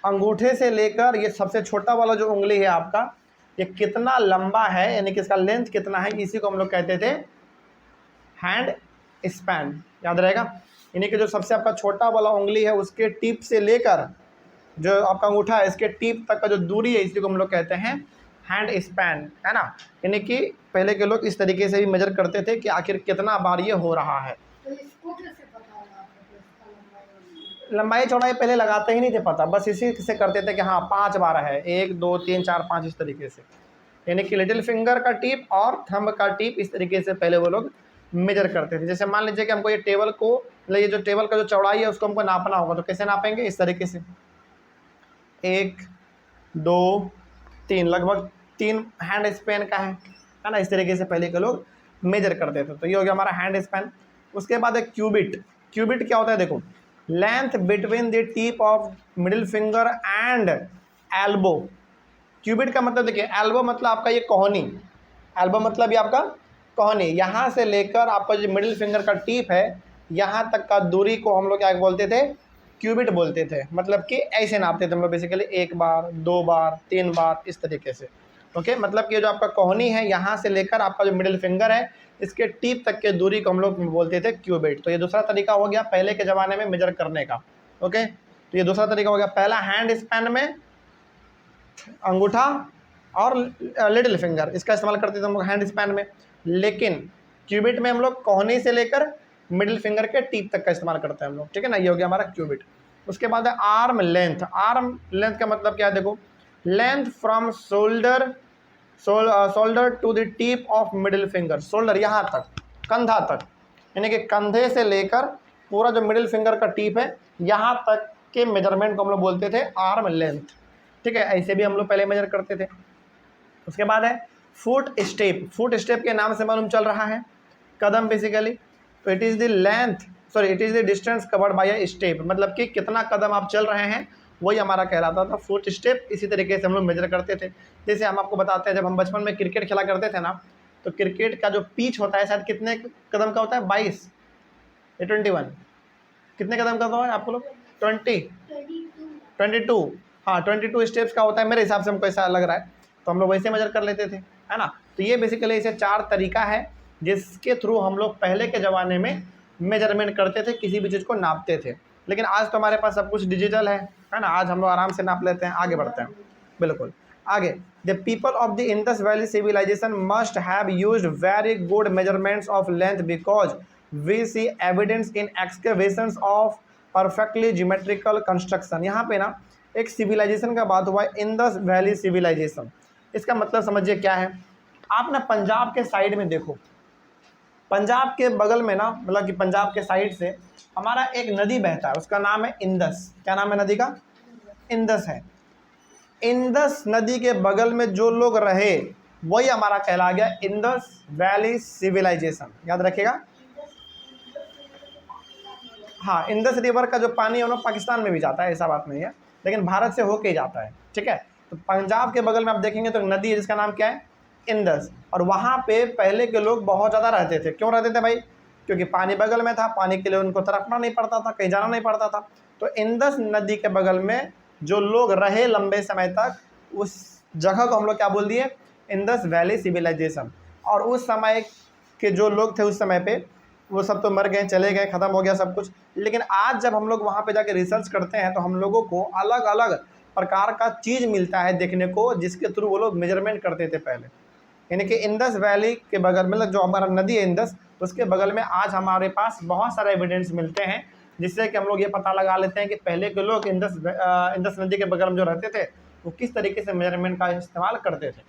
[SPEAKER 1] अंगूठे से लेकर ये सबसे छोटा वाला जो उंगली है आपका, ये कितना लंबा है, यानी कि इसका लेंथ कितना है, इसी को हम लोग कहते थे हैंड स्पैन। याद रहेगा, यानी कि जो सबसे आपका छोटा वाला उंगली है उसके टिप से लेकर जो आपका अंगूठा है इसके टिप तक का जो दूरी है, इसी को हम लोग कहते हैं हैंड स्पैन, है ना। यानी कि पहले के लोग इस तरीके से भी मेजर करते थे कि आखिर कितना बार ये हो रहा है।
[SPEAKER 2] तो इसको कैसे पता लगा सकते हैं?
[SPEAKER 1] लंबाई चौड़ाई पहले लगाते ही नहीं थे पता, बस इसी से करते थे कि हाँ 5 बार है, 1 2 3 4 5 इस तरीके से। यानी कि लिटिल फिंगर का टिप और थंब का टिप इस तरीके से पहले वो लोग मेजर करते थे। जैसे मान लीजिए कि हमको ये टेबल को, ये जो टेबल का जो चौड़ाई है उसको हमको नापना होगा, तो कैसे नापेंगे, इस तरीके से 1 2 3, लगभग 3 हैंड स्पैन का है ना। इस तरीके से पहले के लोग मेजर करते थे। तो ये हो गया हमारा हैंड स्पैन। उसके बाद एक क्यूबिट। क्यूबिट क्या होता है, देखो, length between the tip of middle finger and elbow. Cubit का मतलब देखिए, एल्बो मतलब आपका ये कोहनी, एल्बो मतलब ये आपका कोहनी, यहाँ से लेकर आपका जो मिडिल फिंगर का टिप है यहाँ तक का दूरी को हम लोग क्या बोलते थे, क्यूबिट बोलते थे। मतलब कि ऐसे नापते थे हम लोग बेसिकली, 1 बार 2 बार 3 बार इस तरीके से। ओके, मतलब कि जो आपका कोहनी है यहाँ से लेकर आपका जो मिडिल फिंगर है इसके टिप तक के दूरी को हम लोग बोलते थे क्यूबिट। तो ये दूसरा तरीका हो गया पहले के ज़माने में मेजर करने का। ओके, तो ये दूसरा तरीका हो गया। पहला हैंड स्पैन में अंगूठा और लिटिल फिंगर, इसका इस्तेमाल करते थे हम लोग हैंड स्पैन में। लेकिन क्यूबिट में हम लोग कोहनी से लेकर मिडिल फिंगर के टीप तक का इस्तेमाल करते हैं हम लोग, ठीक है ना। ये हो गया हमारा क्यूबिट। उसके बाद है आर्म लेंथ। आर्म लेंथ का मतलब क्या है, देखो, length from shoulder shoulder to the tip of middle finger. Shoulder यहाँ तक, कंधा तक, यानी कि कंधे से लेकर पूरा जो मिडिल फिंगर का टीप है यहाँ तक के मेजरमेंट को हम लोग बोलते थे आर्म लेंथ, ठीक है। ऐसे भी हम लोग पहले मेजर करते थे। उसके बाद है फुट स्टेप। फुट स्टेप के नाम से मालूम चल रहा है कदम बेसिकली, तो it is the length sorry it is the distance covered by a step, मतलब कि कितना कदम आप चल रहे हैं वही हमारा कहलाता था फुट स्टेप। इसी तरीके से हम लोग मेजर करते थे। जैसे हम आपको बताते हैं, जब हम बचपन में क्रिकेट खेला करते थे ना, तो क्रिकेट का जो पिच होता है शायद कितने कदम का होता है, 22 या 21, कितने कदम का होता है आपको लोग, 22, हाँ 22 स्टेप्स का होता है मेरे हिसाब से, हमको ऐसा लग रहा है, तो हम लोग वैसे मेजर कर लेते थे, है ना। तो ये बेसिकली इसे 4 तरीका है जिसके थ्रू हम लोग पहले के ज़माने में मेजरमेंट करते थे, किसी भी चीज़ को नापते थे। लेकिन आज तो हमारे पास सब कुछ डिजिटल है ना, आज हम लोग आराम से नाप लेते हैं। आगे बढ़ते हैं, बिल्कुल आगे। The people of the Indus Valley Civilisation must have used very good measurements of length because we see evidence in excavations of perfectly geometrical construction. यहाँ पे ना एक सिविलाइजेशन का बात हुआ है, इंडस वैली सिविलाइजेशन। इसका मतलब समझिए क्या है, आप ना पंजाब के साइड में देखो, पंजाब के बगल में ना, मतलब कि पंजाब के साइड से हमारा एक नदी बहता है, उसका नाम है इंडस। क्या नाम है नदी का, इंडस है। इंडस नदी के बगल में जो लोग रहे वही हमारा कहला गया इंडस वैली सिविलाइजेशन। याद रखिएगा, हाँ इंडस रिवर का जो पानी है ना पाकिस्तान में भी जाता है, ऐसा बात नहीं है, लेकिन भारत से होके ही जाता है, ठीक है। तो पंजाब के बगल में आप देखेंगे तो नदी है जिसका नाम क्या है, इंडस। और वहाँ पे पहले के लोग बहुत ज़्यादा रहते थे। क्यों रहते थे भाई, क्योंकि पानी बगल में था, पानी के लिए उनको तड़पना नहीं पड़ता था, कहीं जाना नहीं पड़ता था। तो इंडस नदी के बगल में जो लोग रहे लंबे समय तक, उस जगह को हम लोग क्या बोल दिए, इंडस वैली सिविलाइजेशन। और उस समय के जो लोग थे उस समय पे, वो सब तो मर गए, चले गए, ख़त्म हो गया सब कुछ। लेकिन आज जब हम लोग वहाँ पे जाके रिसर्च करते हैं तो हम लोगों को अलग अलग प्रकार का चीज़ मिलता है देखने को, जिसके थ्रू वो लोग मेजरमेंट करते थे पहले। यानी कि इंडस वैली के बगल में, मतलब जो हमारा नदी है इंडस, उसके बगल में आज हमारे पास बहुत सारे एविडेंस मिलते हैं, जिससे कि हम लोग ये पता लगा लेते हैं कि पहले के लोग इंडस नदी के बगल में जो रहते थे वो किस तरीके से मेजरमेंट का इस्तेमाल करते थे,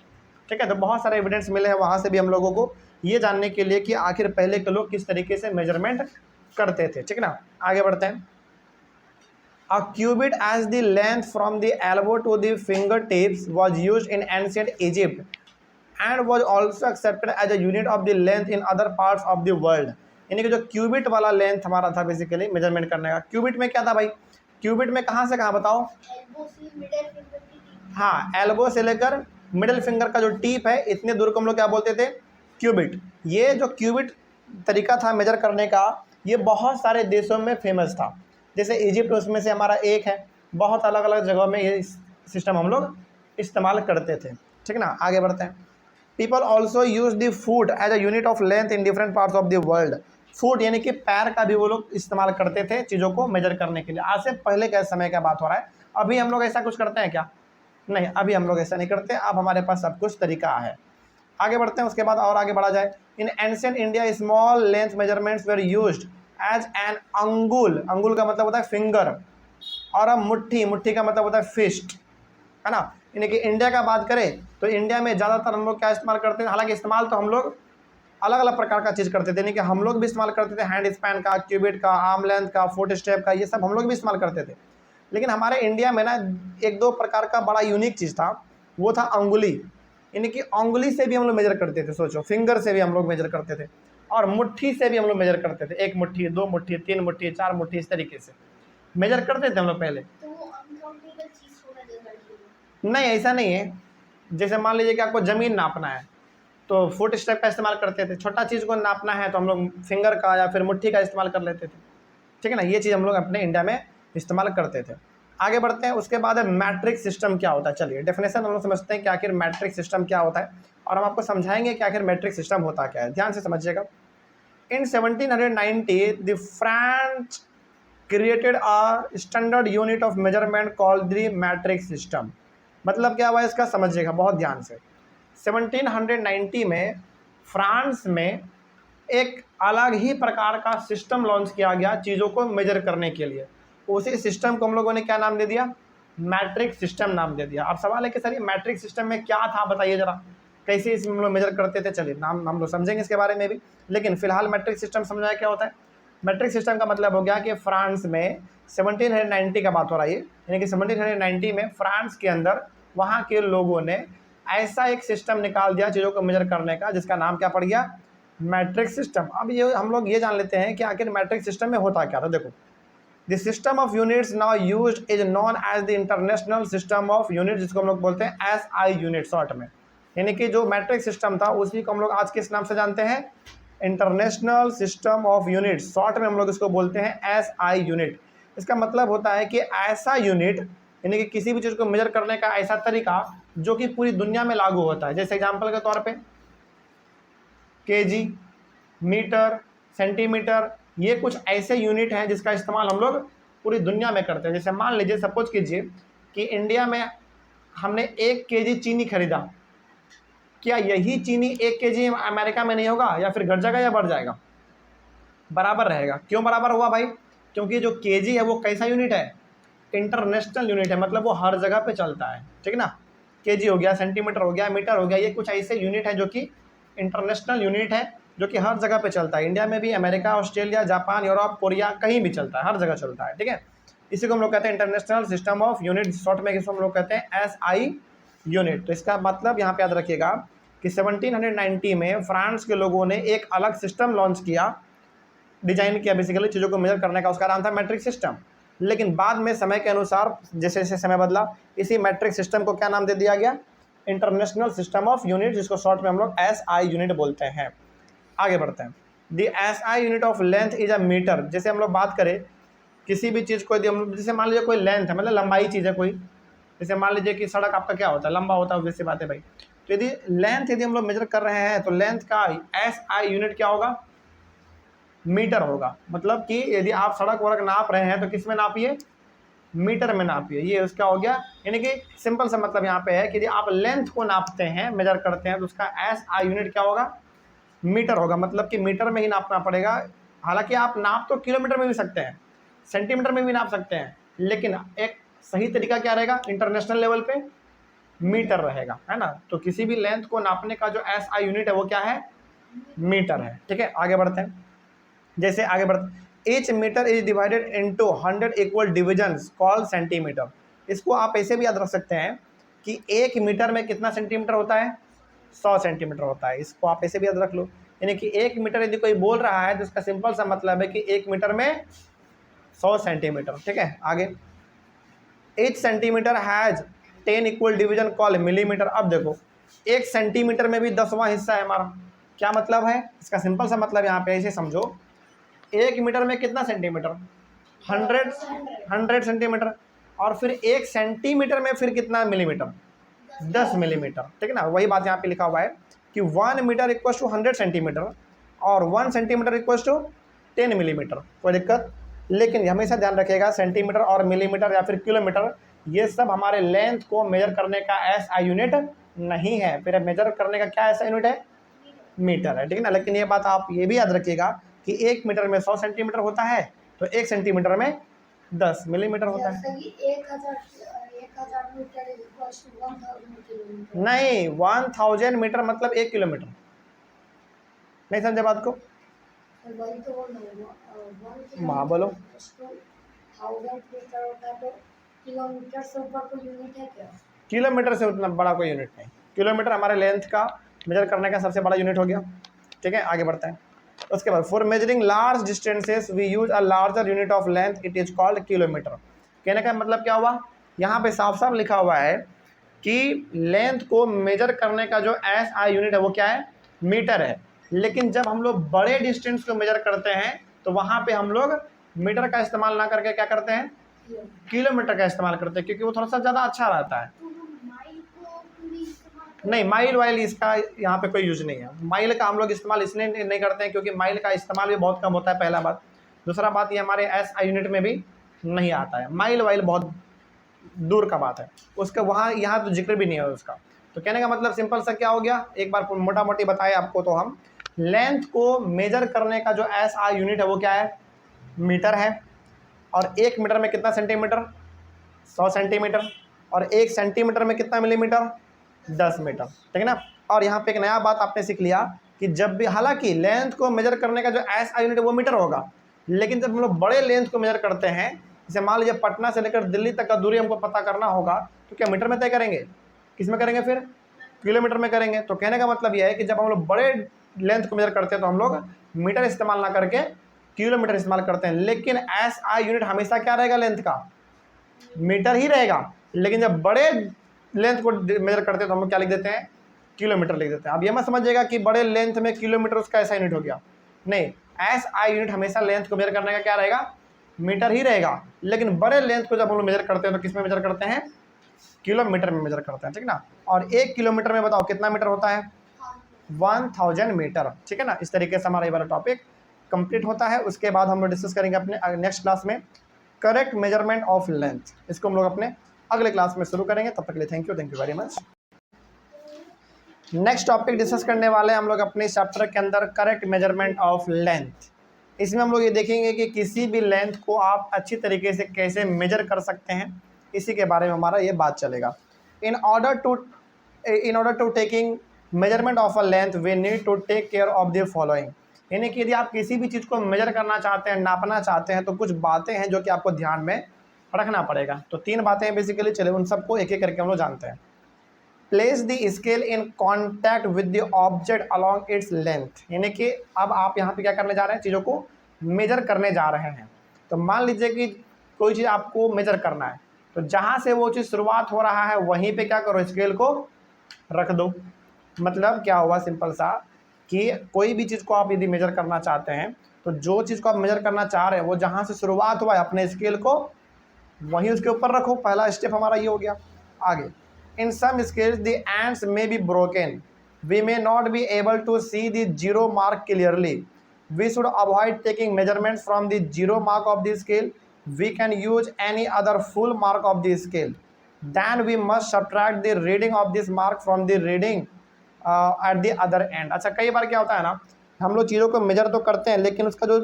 [SPEAKER 1] ठीक है। तो बहुत सारे एविडेंस मिले हैं वहाँ से भी हम लोगों को, ये जानने के लिए कि आखिर पहले के लोग किस तरीके से मेजरमेंट करते थे, ठीक ना। आगे बढ़ते हैं। A cubit as the length from the elbow to the fingertips was used in ancient Egypt and was also accepted as a unit of the length in other parts of the world। यानी कि जो क्यूबिट वाला लेंथ हमारा था बेसिकली मेजरमेंट करने का, क्यूबिट में क्या था भाई, क्यूबिट में कहाँ से कहाँ बताओ, हाँ एल्बो से लेकर मिडिल फिंगर का जो टीप है इतने दूर को हम लोग क्या बोलते थे, क्यूबिट। ये जो क्यूबिट तरीका था मेजर करने का, ये बहुत सारे देशों में फेमस था। जैसे इजिप्ट उसमें से हमारा एक है, बहुत अलग अलग जगहों में ये सिस्टम हम लोग इस्तेमाल करते थे, ठीक ना। आगे बढ़ते हैं। People also use the foot as a unit of length in different parts of the world. Foot यानी कि पैर का भी वो लोग इस्तेमाल करते थे चीज़ों को मेजर करने के लिए। आज से पहले के समय का बात हो रहा है, अभी हम लोग ऐसा कुछ करते हैं क्या, नहीं अभी हम लोग ऐसा नहीं करते, अब हमारे पास सब कुछ तरीका है। आगे बढ़ते हैं, उसके बाद और आगे बढ़ा जाए। In ancient India small length measurements were used as an angul, अंगुल का मतलब होता है फिंगर, और अब मुट्ठी, मुट्ठी का मतलब होता है फिस्ट, है ना। यानी कि इंडिया का बात करें तो इंडिया में ज़्यादातर हम लोग क्या इस्तेमाल करते हैं, हालांकि इस्तेमाल तो हम लोग अलग अलग प्रकार का चीज़ करते थे, यानी कि हम लोग भी इस्तेमाल करते थे हैंड स्पैन का, क्यूबिट का, आर्म लेंथ का, फुट स्टेप का, ये सब हम लोग भी इस्तेमाल करते थे। लेकिन हमारे इंडिया में ना एक दो प्रकार का बड़ा यूनिक चीज़ था, वो था अंगुली। यानी कि अंगुली से भी हम लोग मेजर करते थे, सोचो फिंगर से भी हम लोग मेजर करते थे, और मुट्ठी से भी हम लोग मेजर करते थे, 1 मुट्ठी, 2 मुट्ठी, 3 मुट्ठी, 4 मुट्ठी, इस तरीके से मेजर करते थे हम लोग पहले। नहीं ऐसा नहीं है, जैसे मान लीजिए कि आपको ज़मीन नापना है तो फुट स्टेप का इस्तेमाल करते थे, छोटा चीज़ को नापना है तो हम लोग फिंगर का या फिर मुट्ठी का इस्तेमाल कर लेते थे, ठीक है ना। ये चीज़ हम लोग अपने इंडिया में इस्तेमाल करते थे। आगे बढ़ते हैं, उसके बाद है मैट्रिक सिस्टम क्या होता है। चलिए डेफिनेशन हम लोग समझते हैं कि आखिर मैट्रिक सिस्टम क्या होता है, और हम आपको समझाएंगे कि आखिर मैट्रिक सिस्टम होता क्या है। ध्यान से समझिएगा। इन 1790 the French created a standard unit of measurement called the matric system. मतलब क्या हुआ इसका, समझिएगा बहुत ध्यान से। 1790 में फ्रांस में एक अलग ही प्रकार का सिस्टम लॉन्च किया गया चीज़ों को मेजर करने के लिए। उसी सिस्टम को हम लोगों ने क्या नाम दे दिया? मैट्रिक सिस्टम नाम दे दिया। अब सवाल है कि सर ये मैट्रिक सिस्टम में क्या था, बताइए जरा, कैसे इसमें हम लोग मेजर करते थे? चलिए नाम हम लोग समझेंगे इसके बारे में भी, लेकिन फिलहाल मैट्रिक सिस्टम समझाया क्या होता है। मैट्रिक सिस्टम का मतलब हो गया कि फ्रांस में 1790 का बात हो रही है, यानी कि 1790 में फ्रांस के अंदर वहाँ के लोगों ने ऐसा एक सिस्टम निकाल दिया चीज़ों को मेजर करने का, जिसका नाम क्या पड़ गया? Matric system. अब ये हम लोग ये जान लेते हैं कि आखिर मैट्रिक सिस्टम में होता क्या था। देखो, the system of units now used is known as the international system of unit, जिसको हम लोग बोलते हैं SI यूनिट शॉर्ट में। यानी कि जो मैट्रिक सिस्टम था उसी को हम लोग आज किस नाम से जानते हैं? International system of unit, short में हम लोग इसको बोलते हैं SI यूनिट। इसका मतलब होता है कि ऐसा यूनिट, यानी कि किसी भी चीज़ को मेजर करने का ऐसा तरीका जो कि पूरी दुनिया में लागू होता है। जैसे एग्जाम्पल के तौर पे केजी, मीटर, सेंटीमीटर, ये कुछ ऐसे यूनिट हैं जिसका इस्तेमाल हम लोग पूरी दुनिया में करते हैं। जैसे मान लीजिए, सपोज कीजिए कि इंडिया में हमने 1 केजी चीनी खरीदा, क्या यही चीनी 1 केजी अमेरिका में नहीं होगा? या फिर घट जाएगा या बढ़ जाएगा? बराबर रहेगा। क्यों बराबर हुआ भाई? क्योंकि जो केजी है वो कैसा यूनिट है? इंटरनेशनल यूनिट है, मतलब वो हर जगह पे चलता है, ठीक है ना। केजी हो गया, सेंटीमीटर हो गया, मीटर हो गया, ये कुछ ऐसे यूनिट है जो कि इंटरनेशनल यूनिट है, जो कि हर जगह पे चलता है। इंडिया में भी, America, Australia, Japan, Europe, Korea, कहीं भी चलता है, हर जगह चलता है, ठीक है। इसी को हम लोग कहते हैं international system of unit, short में इसको हम लोग कहते हैं SI यूनिट। तो इसका मतलब यहाँ पे याद रखिएगा कि 1790 में फ्रांस के लोगों ने एक अलग सिस्टम लॉन्च किया, डिजाइन किया बेसिकली चीज़ों को मेजर करने का, उसका नाम था मैट्रिक सिस्टम। लेकिन बाद में समय के अनुसार जैसे जैसे समय बदला, इसी मैट्रिक सिस्टम को क्या नाम दे दिया गया? इंटरनेशनल सिस्टम ऑफ यूनिट, जिसको शॉर्ट में हम लोग SI यूनिट बोलते हैं। आगे बढ़ते हैं। The SI unit of length is a metre. जैसे हम लोग बात करें किसी भी चीज़ को, यदि हम जैसे मान लीजिए कोई लेंथ है, मतलब लंबाई चीज़ है कोई, जैसे मान लीजिए कि सड़क आपका क्या होता है? लंबा होता है, वैसी बात है भाई। तो यदि लेंथ यदि हम लोग मेजर कर रहे हैं तो लेंथ का SI यूनिट क्या होगा? मीटर होगा। मतलब कि यदि आप सड़क वड़क नाप रहे हैं तो किस में नापिए? मीटर में नापिए। ये उसका हो गया, यानी कि सिंपल सा मतलब यहाँ पे है कि यदि आप लेंथ को नापते हैं, मेजर करते हैं, तो उसका SI यूनिट क्या होगा? मीटर होगा। मतलब कि मीटर में ही नापना पड़ेगा। हालांकि आप नाप तो किलोमीटर में भी सकते हैं, सेंटीमीटर में भी नाप सकते हैं, लेकिन एक सही तरीका क्या रहेगा? इंटरनेशनल लेवल पे मीटर रहेगा, है ना। तो किसी भी लेंथ को नापने का जो SI यूनिट है वो क्या है? मीटर है, ठीक है। आगे बढ़ते हैं। जैसे आगे बढ़ते, each metre is divided into 100 equal divisions called centimetre. इसको आप ऐसे भी याद रख सकते हैं कि 1 मीटर में कितना सेंटीमीटर होता है? 100 सेंटीमीटर होता है। इसको आप ऐसे भी याद रख लो, यानी कि 1 मीटर यदि कोई बोल रहा है तो इसका सिंपल सा मतलब है कि 1 मीटर में 100 सेंटीमीटर, ठीक है। आगे, each centimetre has 10 equal division called millimetre. अब देखो, 1 सेंटीमीटर में भी 10वां हिस्सा है हमारा। क्या मतलब है इसका? सिंपल सा मतलब यहाँ पे ऐसे समझो, 1 मीटर में कितना सेंटीमीटर? 100 सेंटीमीटर। और फिर 1 सेंटीमीटर में फिर कितना मिलीमीटर? 10 मिलीमीटर, ठीक है ना। वही बात यहाँ पे लिखा हुआ है कि 1 मीटर इक्वल टू 100 सेंटीमीटर और 1 सेंटीमीटर इक्वल टू 10 मिलीमीटर। कोई दिक्कत? लेकिन हमेशा ध्यान रखिएगा, सेंटीमीटर और मिलीमीटर या फिर किलोमीटर, ये सब हमारे लेंथ को मेजर करने का SI यूनिट नहीं है। फिर मेजर करने का क्या SI यूनिट है? मीटर है, ठीक है ना। लेकिन ये बात आप ये भी याद रखिएगा कि 1 मीटर में 100 सेंटीमीटर होता है, तो 1 सेंटीमीटर में 10 मिलीमीटर होता है।
[SPEAKER 2] जैसे कि 1000 metre is equal to 1000 kilometre.
[SPEAKER 1] नहीं, 1000 मीटर मतलब 1 किलोमीटर। नहीं समझे बात को?
[SPEAKER 2] तो वही तो बोल रहा हूँ,
[SPEAKER 1] हाँ बोलो।
[SPEAKER 2] 1000 मीटर होता है, तो किलोमीटर से ऊपर कोई यूनिट है क्या?
[SPEAKER 1] किलोमीटर से उतना बड़ा कोई यूनिट नहीं। किलोमीटर हमारे लेंथ का मेजर करने का सबसे बड़ा यूनिट हो गया, ठीक है। आगे बढ़ते हैं। उसके बाद, for measuring large distances we use a larger unit of length, it is called kilometre. कहने का मतलब क्या हुआ? यहाँ पे साफ साफ लिखा हुआ है कि लेंथ को मेजर करने का जो SI यूनिट है वो क्या है? मीटर है। लेकिन जब हम लोग बड़े डिस्टेंस को मेजर करते हैं तो वहाँ पे हम लोग मीटर का इस्तेमाल ना करके क्या करते हैं? किलोमीटर का इस्तेमाल करते हैं, क्योंकि वो थोड़ा सा ज़्यादा अच्छा रहता है। नहीं, माइल वाइल इसका यहाँ पे कोई यूज नहीं है। माइल का हम लोग इस्तेमाल इसलिए नहीं करते हैं क्योंकि माइल का इस्तेमाल भी बहुत कम होता है, पहला बात। दूसरा बात, ये हमारे SI यूनिट में भी नहीं आता है। माइल वाइल बहुत दूर का बात है, उसका वहाँ यहाँ तो जिक्र भी नहीं है उसका। तो कहने का मतलब सिंपल सा क्या हो गया, एक बार मोटा मोटी बताए आपको तो हम, लेंथ को मेजर करने का जो SI यूनिट है वो क्या है, मीटर है। और 1 मीटर में कितना सेंटीमीटर, 100 सेंटीमीटर। और 1 सेंटीमीटर में कितना मिलीमीटर, 10 मीटर, ठीक है ना। और यहाँ पे एक नया बात आपने सीख लिया कि जब भी, हालांकि लेंथ को मेजर करने का जो SI यूनिट है वो मीटर होगा, लेकिन जब हम लोग बड़े लेंथ को मेजर करते हैं, जैसे मान लीजिए पटना से लेकर दिल्ली तक का दूरी हमको पता करना होगा, तो क्या मीटर में तय करेंगे, किस में करेंगे, फिर किलोमीटर में करेंगे। तो कहने का मतलब यह है कि जब हम लोग बड़े लेंथ को मेजर करते हैं तो हम लोग मीटर इस्तेमाल ना करके किलोमीटर इस्तेमाल करते हैं। लेकिन SI यूनिट हमेशा क्या रहेगा, लेंथ का, मीटर ही रहेगा। लेकिन जब बड़े लेंथ को मेजर करते हैं तो हम लोग क्या लिख देते हैं, किलोमीटर लिख देते हैं। अब ये मत समझिएगा कि बड़े लेंथ में किलोमीटर उसका SI यूनिट हो गया, नहीं, SI यूनिट हमेशा लेंथ को मेजर करने का क्या रहेगा, मीटर ही रहेगा। लेकिन बड़े लेंथ को जब हम लोग मेजर करते हैं तो किस में मेजर करते हैं, किलोमीटर में मेजर करते हैं, ठीक ना। और 1 किलोमीटर में बताओ कितना मीटर होता है, 1000 मीटर, ठीक है ना। इस तरीके से हमारा ये वाला टॉपिक कंप्लीट होता है। उसके बाद हम लोग डिस्कस करेंगे अपने नेक्स्ट क्लास में करेक्ट मेजरमेंट ऑफ लेंथ। इसको हम लोग अपने अगले क्लास में शुरू करेंगे। तब तक के लिए thank you very much. Next topic discuss करने वाले हैं हम लोग अपने चैप्टर के अंदर करेक्ट मेजरमेंट ऑफ लेंथ। इसमें हम लोग ये देखेंगे कि किसी भी लेंथ को आप अच्छी तरीके से कैसे मेजर कर सकते हैं, इसी के बारे में हमारा ये बात चलेगा। In order to taking measurement of a length we need to take care of the following. यानी कि यदि आप किसी भी चीज़ को मेजर करना चाहते हैं, नापना चाहते हैं, तो कुछ बातें हैं जो कि आपको ध्यान में रखना पड़ेगा। तो 3 बातें हैं बेसिकली, चलिए उन सबको एक एक करके हम लोग जानते हैं। Place the scale in contact with the object along its length. यानी कि अब आप यहाँ पे क्या करने जा रहे हैं, चीज़ों को मेजर करने जा रहे हैं। तो मान लीजिए कि कोई चीज़ आपको मेजर करना है, तो जहाँ से वो चीज़ शुरुआत हो रहा है वहीं पे क्या करो, स्केल को रख दो। मतलब क्या हुआ, सिंपल सा, कि कोई भी चीज़ को आप यदि मेजर करना चाहते हैं तो जो चीज़ को आप मेजर करना चाह रहे हैं वो जहाँ से शुरुआत हुआ है अपने स्केल को वहीं उसके ऊपर रखो। पहला स्टेप हमारा ये हो गया। आगे, in some scales the ends may be broken, we may not be able to see the zero mark clearly, we should avoid taking measurement from the zero mark of the scale, we can use any other full mark of the scale, then we must subtract the reading of this mark from the reading at the other end। अच्छा, कई बार क्या होता है ना, हम लोग चीज़ों को मेजर तो करते हैं लेकिन उसका जो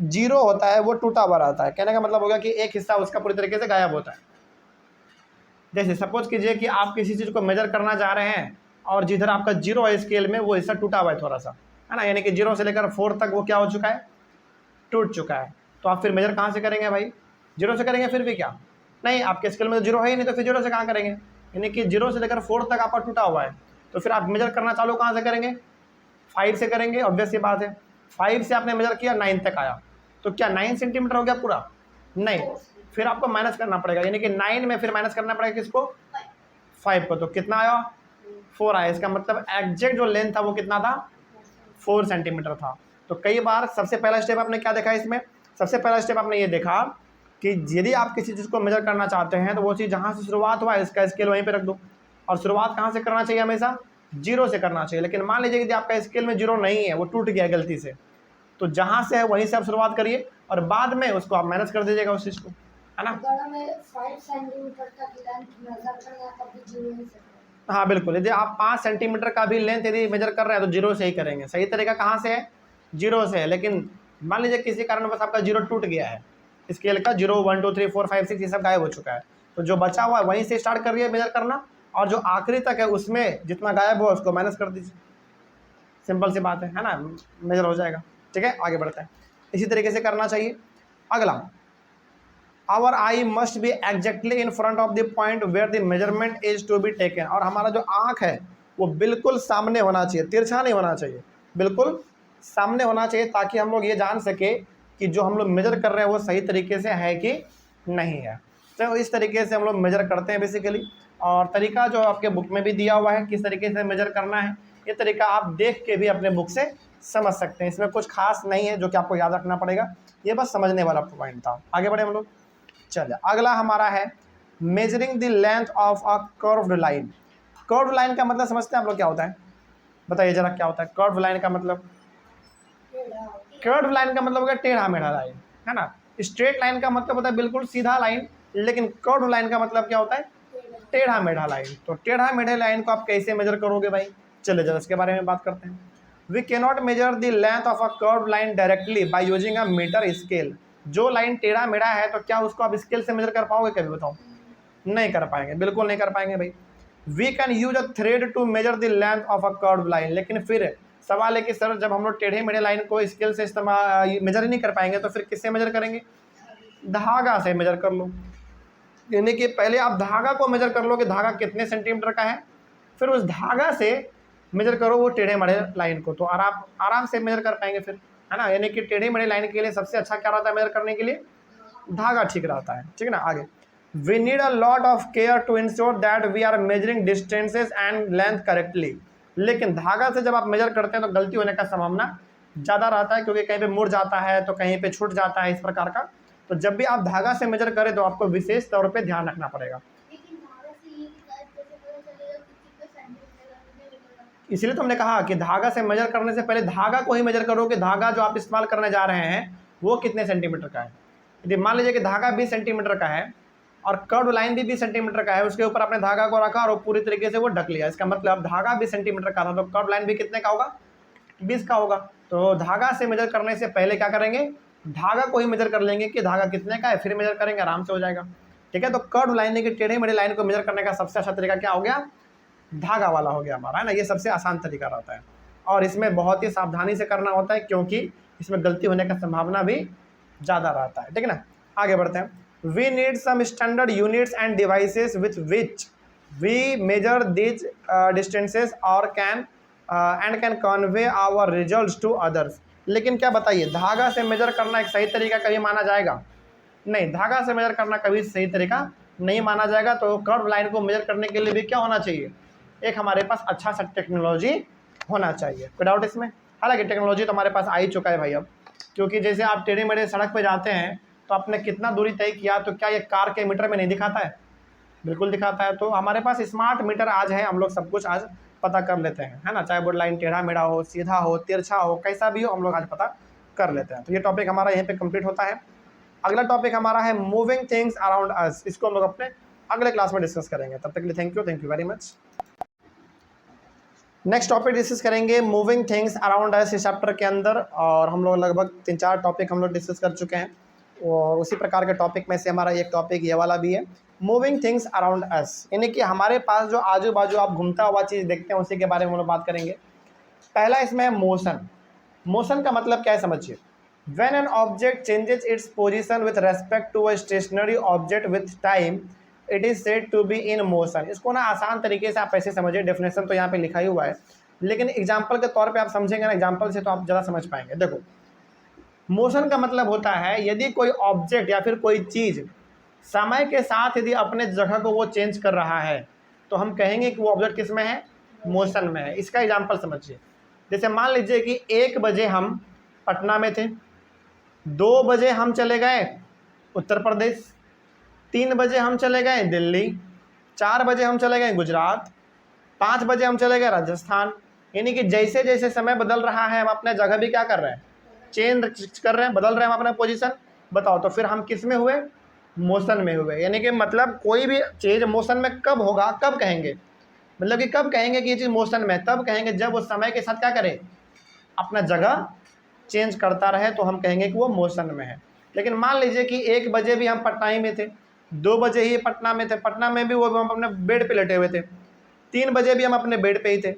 [SPEAKER 1] जीरो होता है वो टूटा हुआ रहता है। कहने का मतलब होगा कि एक हिस्सा उसका पूरी तरीके से गायब होता है। जैसे सपोज कीजिए कि आप किसी चीज़ को मेजर करना चाह रहे हैं और जिधर आपका जीरो है स्केल में वो हिस्सा टूटा हुआ है थोड़ा सा, है ना, यानी कि 0 से लेकर 4 तक वो क्या हो चुका है, टूट चुका है। तो आप फिर मेजर कहाँ से करेंगे भाई, 0 से करेंगे, फिर भी क्या नहीं, आपके स्केल में तो 0 है ही नहीं, तो फिर 0 से कहाँ करेंगे। यानी कि 0 से लेकर 4 तक आपका टूटा हुआ है, तो फिर आप मेजर करना चालू कहाँ से करेंगे, 5 से करेंगे। ऑब्वियस ये बात है, 5 से आपने मेजर किया, 9 तक आया, तो क्या 9 सेंटीमीटर हो गया पूरा, नहीं, फिर आपको माइनस करना पड़ेगा। यानी कि 9 में फिर माइनस करना पड़ेगा किसको, 5 को। तो कितना आया, 4 आया। इसका मतलब एग्जैक्ट जो लेंथ था वो कितना था, 4 सेंटीमीटर था। तो कई बार सबसे पहला स्टेप आपने क्या देखा इसमें, सबसे पहला स्टेप आपने ये देखा कि यदि आप किसी चीज़ को मेजर करना चाहते हैं तो वो चीज़ जहाँ से शुरुआत हुआ है इसका स्केल वहीं पे रख दो। और शुरुआत कहाँ से करना चाहिए, हमेशा 0 से करना चाहिए। लेकिन मान लीजिए यदि आपका स्केल में 0 नहीं है, वो टूट गया गलती से, तो जहाँ से है वहीं से आप शुरुआत करिए और बाद में उसको आप माइनस कर दीजिएगा उस चीज़ को, है ना।
[SPEAKER 2] अगर हमें 5 सेंटीमीटर तक लेंथ मेजर करना है तब भी 0 से करेंगे।
[SPEAKER 1] हाँ बिल्कुल, यदि आप 5 सेंटीमीटर का भी लेंथ यदि मेजर कर रहे हैं तो 0 से ही करेंगे। सही तरीका कहाँ से है, 0 से है। लेकिन मान लीजिए किसी कारण बस आपका 0 टूट गया है, स्केल का 0 1 2 3 4 5 6 ये सब गायब हो चुका है, तो जो बचा हुआ है वहीं से स्टार्ट करिए मेजर करना, और जो आखिरी तक है उसमें जितना गायब हुआ उसको माइनस कर दीजिए। सिंपल सी बात है ना, मेजर हो जाएगा। ठीक है, आगे बढ़ते हैं, इसी तरीके से करना चाहिए। अगला, our eye must be exactly in front of the point where the measurement is to be taken. और हमारा जो आँख है वो बिल्कुल सामने होना चाहिए, तिरछा नहीं होना चाहिए, बिल्कुल सामने होना चाहिए, ताकि हम लोग ये जान सके कि जो हम लोग मेजर कर रहे हैं वो सही तरीके से है कि नहीं है। तो इस तरीके से हम लोग मेजर करते हैं बेसिकली। और तरीका जो आपके बुक में भी दिया हुआ है किस तरीके से मेजर करना है, ये तरीका आप देख के भी अपने बुक से समझ सकते हैं। इसमें कुछ खास नहीं है जो कि आपको याद रखना पड़ेगा, ये बस समझने वाला पॉइंट था। आगे बढ़े हम लोग, चलिए अगला हमारा है measuring the length of a curved line. Curved line का मतलब समझते हैं आप लोग क्या होता है, बताइए जरा क्या होता है कर्व्ड लाइन का मतलब। कर्व्ड लाइन का मतलब होगा टेढ़ा मेढ़ा लाइन, है ना। स्ट्रेट लाइन का मतलब होता है बिल्कुल सीधा लाइन, लेकिन कर्व्ड लाइन का मतलब क्या होता है, टेढ़ा मेढ़ा लाइन। तो टेढ़ा मेढ़े लाइन को आप कैसे मेजर करोगे भाई, चलिए जरा इसके बारे में बात करते हैं। We can not measure the length of a curve line directly by using a metre scale. जो लाइन टेढ़ा मेढ़ा है तो क्या उसको आप स्केल से मेजर कर पाओगे कभी, बताओ? नहीं कर पाएंगे, बिल्कुल नहीं कर पाएंगे भाई। We can use a thread to measure the length of a curve line, लेकिन फिर सवाल है कि सर जब हम लोग टेढ़े मेढ़े लाइन को स्केल से इस्तेमाल मेजर ही नहीं कर पाएंगे तो फिर किससे मेजर करेंगे? धागा से मेजर कर लो। यानी कि पहले आप धागा को मेजर कर लो कि धागा कितने सेंटीमीटर का है, फिर उस धागा से मेजर करो वो टेढ़े मेढ़े लाइन को, तो आराम से मेजर कर पाएंगे फिर, है ना। यानी कि टेढ़े मेढ़े लाइन के लिए सबसे अच्छा क्या रहता है मेजर करने के लिए? धागा ठीक रहता है, ठीक है ना। आगे, we need a lot of care to ensure that we are measuring distances and length correctly. लेकिन धागा से जब आप मेजर करते हैं तो गलती होने का संभावना ज़्यादा रहता है, क्योंकि कहीं पे मुड़ जाता है तो कहीं पे छूट जाता है, इस प्रकार का। तो जब भी आप धागा से मेजर करें तो आपको विशेष तौर पे ध्यान रखना पड़ेगा। इसलिए तो हमने कहा कि धागा से मेजर करने से पहले धागा को ही मेजर करो कि धागा जो आप इस्तेमाल करने जा रहे हैं वो कितने सेंटीमीटर का है। यदि मान लीजिए कि धागा 20 सेंटीमीटर का है और कर्व लाइन भी 20 सेंटीमीटर का है, उसके ऊपर आपने धागा को रखा और पूरी तरीके से वो ढक लिया, इसका मतलब धागा 20 सेंटीमीटर का था तो कर्व लाइन भी कितने का होगा? 20 का होगा। तो धागा से मेजर करने से पहले क्या करेंगे? धागा को ही मेजर कर लेंगे कि धागा कितने का है, फिर मेजर करेंगे, आराम से हो जाएगा, ठीक है। तो कर्व लाइन की टेढ़े मेढ़े लाइन को मेजर करने का सबसे अच्छा तरीका क्या हो गया? धागा वाला हो गया हमारा, है ना। ये सबसे आसान तरीका रहता है और इसमें बहुत ही सावधानी से करना होता है क्योंकि इसमें गलती होने का संभावना भी ज़्यादा रहता है, ठीक है ना। आगे बढ़ते हैं। We need some standard units and devices with which we measure these distances और can convey our results to others. लेकिन क्या बताइए, धागा से मेजर करना एक सही तरीका कभी माना जाएगा? नहीं, धागा से मेजर करना कभी सही तरीका नहीं माना जाएगा। तो कर्व लाइन को मेजर करने के लिए भी क्या होना चाहिए? एक हमारे पास अच्छा सा टेक्नोलॉजी होना चाहिए, कोई डाउट इसमें? हालांकि टेक्नोलॉजी तो हमारे पास आ ही चुका है भाई अब, क्योंकि जैसे आप टेढ़े मेढ़े सड़क पे जाते हैं तो आपने कितना दूरी तय किया, तो क्या ये कार के मीटर में नहीं दिखाता है? बिल्कुल दिखाता है। तो हमारे पास स्मार्ट मीटर आज है, हम लोग सब कुछ आज पता कर लेते हैं, है ना। चाहे वो लाइन टेढ़ा मेढ़ा हो, सीधा हो, तिरछा हो, कैसा भी हो, हम लोग आज पता कर लेते हैं। तो ये टॉपिक हमारा यहीं पे कंप्लीट होता है। अगला टॉपिक हमारा है मूविंग थिंग्स अराउंड अस। इसको हम लोग अपने अगले क्लास में डिस्कस करेंगे। तब तक के लिए thank you very much. Next topic discuss करेंगे मूविंग थिंग्स अराउंड अस इस चैप्टर के अंदर, और हम लोग लगभग 3-4 टॉपिक हम लोग डिस्कस कर चुके हैं और उसी प्रकार के टॉपिक में से हमारा एक टॉपिक ये वाला भी है, मूविंग थिंग्स अराउंड अस। यानी कि हमारे पास जो आजू बाजू आप घूमता हुआ चीज़ देखते हैं उसी के बारे में हम लोग बात करेंगे। पहला इसमें है मोशन। मोशन का मतलब क्या है समझिए। When an object changes its position with respect to a stationary object with time, it is said to be in motion। इसको ना आसान तरीके से आप ऐसे समझिए, डेफिनेशन तो यहाँ पे लिखा ही हुआ है, लेकिन एग्जाम्पल के तौर पे आप समझेंगे ना, एग्जाम्पल से तो आप ज़्यादा समझ पाएंगे। देखो, मोशन का मतलब होता है यदि कोई ऑब्जेक्ट या फिर कोई चीज़ समय के साथ यदि अपने जगह को वो चेंज कर रहा है तो हम कहेंगे कि वो ऑब्जेक्ट किस में है? मोशन में है। इसका एग्जाम्पल समझिए। जैसे मान लीजिए कि 1 बजे हम पटना में थे, 2 बजे हम चले गए उत्तर प्रदेश, 3 बजे हम चले गए दिल्ली, 4 बजे हम चले गए गुजरात, 5 बजे हम चले गए राजस्थान। यानी कि जैसे जैसे समय बदल रहा है हम अपने जगह भी क्या कर रहे हैं? चेंज कर रहे हैं, बदल रहे हैं हम अपना पोजीशन। बताओ तो फिर हम किस में हुए? मोशन में हुए। यानी कि मतलब कोई भी चीज़ मोशन में कब होगा, कब कहेंगे? मतलब कि कब कहेंगे कि ये चीज़ मोशन में? तब कहेंगे जब वो समय के साथ क्या करे? अपना जगह चेंज करता रहे, तो हम कहेंगे कि वो मोशन में है। लेकिन मान लीजिए कि 1 बजे भी हम पटना ही में थे, 2 बजे ही पटना में थे, पटना में भी वो हम अपने बेड पे लेटे हुए थे, 3 बजे भी हम अपने बेड पे ही थे,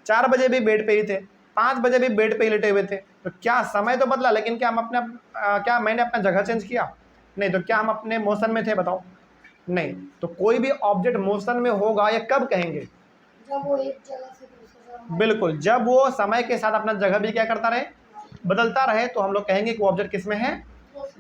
[SPEAKER 1] 4 बजे भी बेड पे ही थे, 5 बजे भी बेड पे ही लेटे हुए थे। तो क्या समय तो बदला, लेकिन क्या हम क्या मैंने अपना जगह चेंज किया? नहीं। तो क्या हम अपने मोशन में थे? बताओ, नहीं। तो कोई भी ऑब्जेक्ट मोशन में होगा या कब कहेंगे?
[SPEAKER 2] जब वो एक जगह से दूसरी जगह।
[SPEAKER 1] बिल्कुल, जब वो समय के साथ अपना जगह भी क्या करता रहे? बदलता रहे, तो हम लोग कहेंगे कि वो ऑब्जेक्ट किस में है?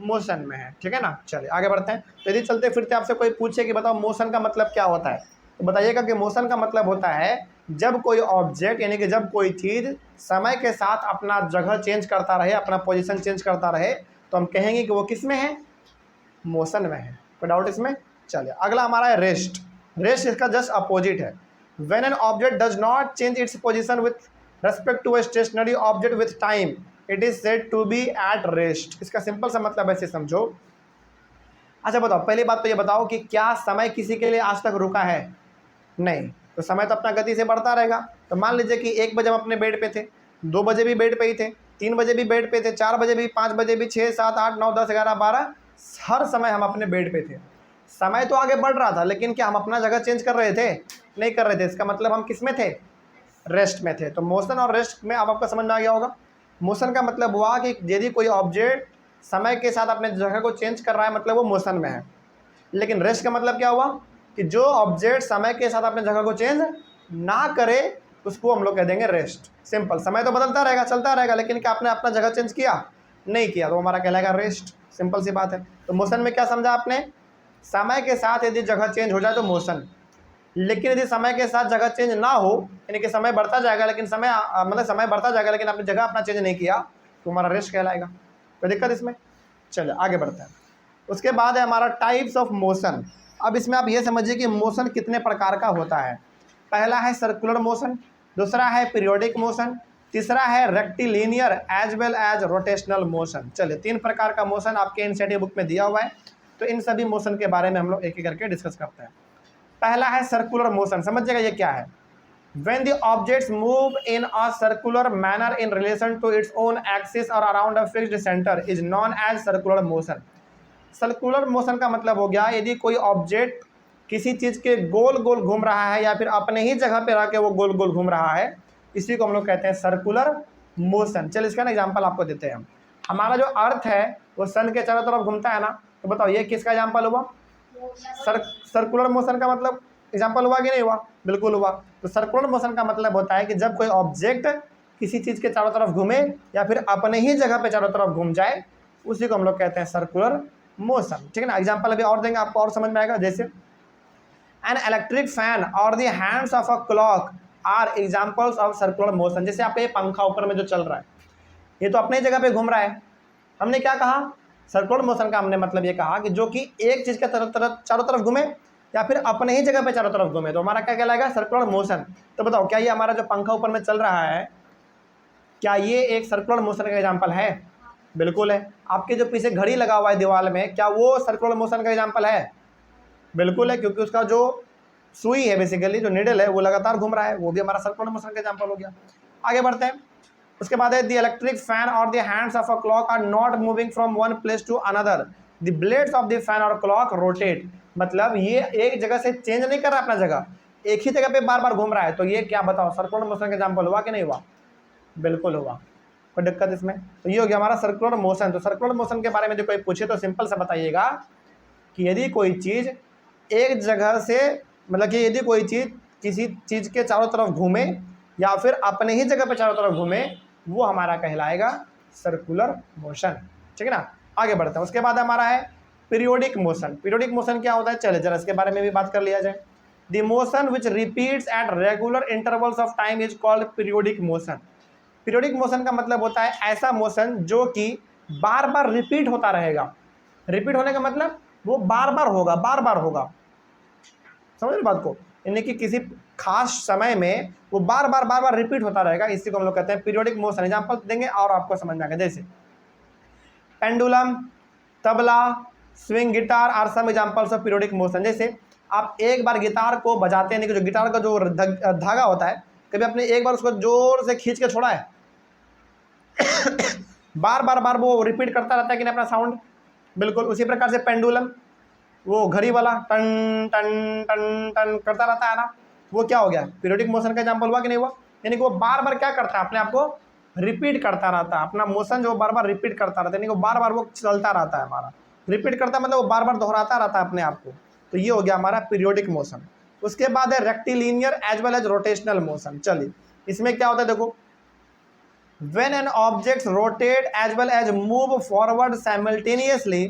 [SPEAKER 1] मोशन में है, ठीक है ना। चलिए आगे बढ़ते हैं। तो यदि चलते फिरते आपसे कोई पूछे कि बताओ मोशन का मतलब क्या होता है, तो बताइएगा कि मोशन का मतलब होता है जब कोई ऑब्जेक्ट यानी कि जब कोई चीज़ समय के साथ अपना जगह चेंज करता रहे, अपना पोजीशन चेंज करता रहे, तो हम कहेंगे कि वो किस में है? मोशन में है। कोई डाउट इसमें? चलिए अगला हमारा है रेस्ट। रेस्ट इसका जस्ट अपोजिट है। When an object does not change its position with respect to a stationary object with time, it is said to be at rest. इसका सिंपल सा मतलब ऐसे समझो। अच्छा बताओ, पहली बात तो ये बताओ कि क्या समय किसी के लिए आज तक रुका है? नहीं। तो समय तो अपना गति से बढ़ता रहेगा। तो मान लीजिए कि 1 बजे हम अपने बेड पे थे, 2 बजे भी बेड पे ही थे, 3 बजे भी बेड पे थे, 4 बजे भी, 5 बजे भी, 6, 7, 8, 9, 10, 11, 12, हर समय हम अपने बेड पे थे। समय तो आगे बढ़ रहा था, लेकिन क्या हम अपना जगह चेंज कर रहे थे? नहीं कर रहे थे। इसका मतलब हम किस में थे? रेस्ट में थे। तो मोशन और रेस्ट में अब आपको समझ में आ गया होगा। मोशन का मतलब हुआ कि यदि कोई ऑब्जेक्ट समय के साथ अपने जगह को चेंज कर रहा है, मतलब वो मोशन में है। लेकिन रेस्ट का मतलब क्या हुआ कि जो ऑब्जेक्ट समय के साथ अपने जगह को चेंज ना करे, उसको हम लोग कह देंगे रेस्ट। सिंपल। समय तो बदलता रहेगा, चलता रहेगा, लेकिन क्या आपने अपना जगह चेंज किया? नहीं किया, तो हमारा कहलाएगा रेस्ट। सिंपल सी बात है। तो मोशन में क्या समझा आपने? समय के साथ यदि जगह चेंज हो जाए तो मोशन, लेकिन यदि समय के साथ जगह चेंज ना हो, यानी कि समय बढ़ता जाएगा लेकिन समय बढ़ता जाएगा लेकिन आपने जगह अपना चेंज नहीं किया, तो हमारा रेस्ट कहलाएगा। कोई दिक्कत इसमें? चलिए आगे बढ़ते हैं। उसके बाद है हमारा टाइप्स ऑफ मोशन। अब इसमें आप ये समझिए कि मोशन कितने प्रकार का होता है। पहला है सर्कुलर मोशन, दूसरा है पीरियोडिक मोशन, तीसरा है rectilinear as well as rotational motion. चलिए 3 प्रकार का मोशन आपके एनसीईआरटी बुक में दिया हुआ है, तो इन सभी मोशन के बारे में हम लोग एक एक करके डिस्कस करते हैं। पहला है सर्कुलर मोशन। समझिएगा ये क्या है। When the objects move in a circular manner in relation to its own axis or around a fixed center is known as circular motion। Circular motion का मतलब हो गया यदि कोई ऑब्जेक्ट किसी चीज़ के गोल गोल घूम रहा है या फिर अपने ही जगह पे रह के वो गोल गोल घूम रहा है, इसी को हम लोग कहते हैं सर्कुलर मोशन। चलिए इसका ना एग्जांपल आपको देते हैं हम। हमारा जो अर्थ है वो सन के चारों तरफ घूमता है ना, तो बताओ ये किसका एग्जाम्पल हुआ? सर्कुलर मोशन का मतलब एग्जाम्पल हुआ कि नहीं हुआ? बिल्कुल हुआ। तो सर्कुलर मोशन का मतलब होता है कि जब कोई ऑब्जेक्ट किसी चीज़ के चारों तरफ घूमे या फिर अपने ही जगह पे चारों तरफ घूम जाए, उसी को हम लोग कहते हैं सर्कुलर मोशन। ठीक है ना। एग्जाम्पल अभी और देंगे आपको और समझ में आएगा। जैसे एन इलेक्ट्रिक फैन और the hands of a clock are examples of circular motion. जैसे आप ये पंखा ऊपर में जो चल रहा है, ये तो अपने जगह पे घूम रहा है। हमने क्या कहा? सर्कुलर मोशन का हमने मतलब ये कहा कि जो कि एक चीज़ के चारों तरफ घूमे या फिर अपने ही जगह पे चारों तरफ घूमे, तो हमारा क्या कहलाएगा? Circular motion. तो बताओ क्या ये हमारा जो पंखा ऊपर में चल रहा है, क्या ये एक सर्कुलर मोशन का एग्जाम्पल है? बिल्कुल है। आपके जो पीछे घड़ी लगा हुआ है दीवार में, क्या वो सर्कुलर मोशन का एग्जाम्पल है? बिल्कुल है, क्योंकि उसका जो सुई है, बेसिकली जो निडल है, वो लगातार घूम रहा है, वो भी हमारा सर्कुलर मोशन का एग्जाम्पल हो गया। आगे बढ़ते हैं। उसके बाद है द इलेक्ट्रिक फैन और the hands of a clock are not moving from one place to another, the blades of the fan और क्लॉक रोटेट। मतलब ये एक जगह से चेंज नहीं कर रहा अपना जगह, एक ही जगह पे बार बार घूम रहा है। तो ये क्या बताओ सर्कुलर मोशन का एग्जाम्पल हुआ कि नहीं हुआ? बिल्कुल हुआ। कोई दिक्कत इसमें? तो ये हो गया हमारा सर्कुलर मोशन। तो सर्कुलर मोशन के बारे में जो कोई पूछे तो सिंपल से बताइएगा कि यदि कोई चीज़ एक जगह से, मतलब कि यदि कोई चीज़ किसी चीज़ के चारों तरफ घूमे या फिर अपने ही जगह पे चारों तरफ घूमे, वो हमारा कहलाएगा सर्कुलर मोशन। ठीक है ना। आगे बढ़ते हैं। उसके बाद हमारा है पीरियोडिक मोशन। पीरियोडिक मोशन क्या होता है? चले जरा इसके बारे में भी बात कर लिया जाए। The motion which repeats at regular intervals of time is called periodic motion. Periodic motion का मतलब होता है ऐसा मोशन जो कि बार बार रिपीट होता रहेगा। रिपीट होने का मतलब वो बार बार होगा, बार बार होगा। समझ रहे बात को? यानी कि किसी खास समय में वो बार बार रिपीट होता रहेगा, इसी को हम लोग कहते हैं पीरियोडिक मोशन। एग्जांपल देंगे और आपको समझ में आएगा। जैसे pendulum, tabla, swing guitar are some examples of periodic motion. जैसे आप एक बार गिटार को बजाते हैं, जो गिटार का जो धागा होता है, कभी आपने एक बार उसको जोर से खींच के छोड़ा है? बार वो रिपीट करता रहता है कि नहीं अपना साउंड? बिल्कुल। उसी प्रकार से पेंडुलम, वो घड़ी वाला टन टन टन टन करता रहता है ना, वो क्या हो गया? पीरियोडिक मोशन का एग्जांपल हुआ कि नहीं हुआ? यानी कि वो बार बार क्या करता है? अपने आप को रिपीट करता रहता है। अपना मोशन जो बार बार रिपीट करता रहता है, यानी कि बार बार वो चलता रहता है। हमारा रिपीट करता है मतलब वो बार बार दोहराता रहता है अपने आप को। तो ये हो गया हमारा पीरियोडिक मोशन। उसके बाद है rectilinear as well as rotational motion. चलिए इसमें क्या होता है देखो। When an object rotate as well as move forward simultaneously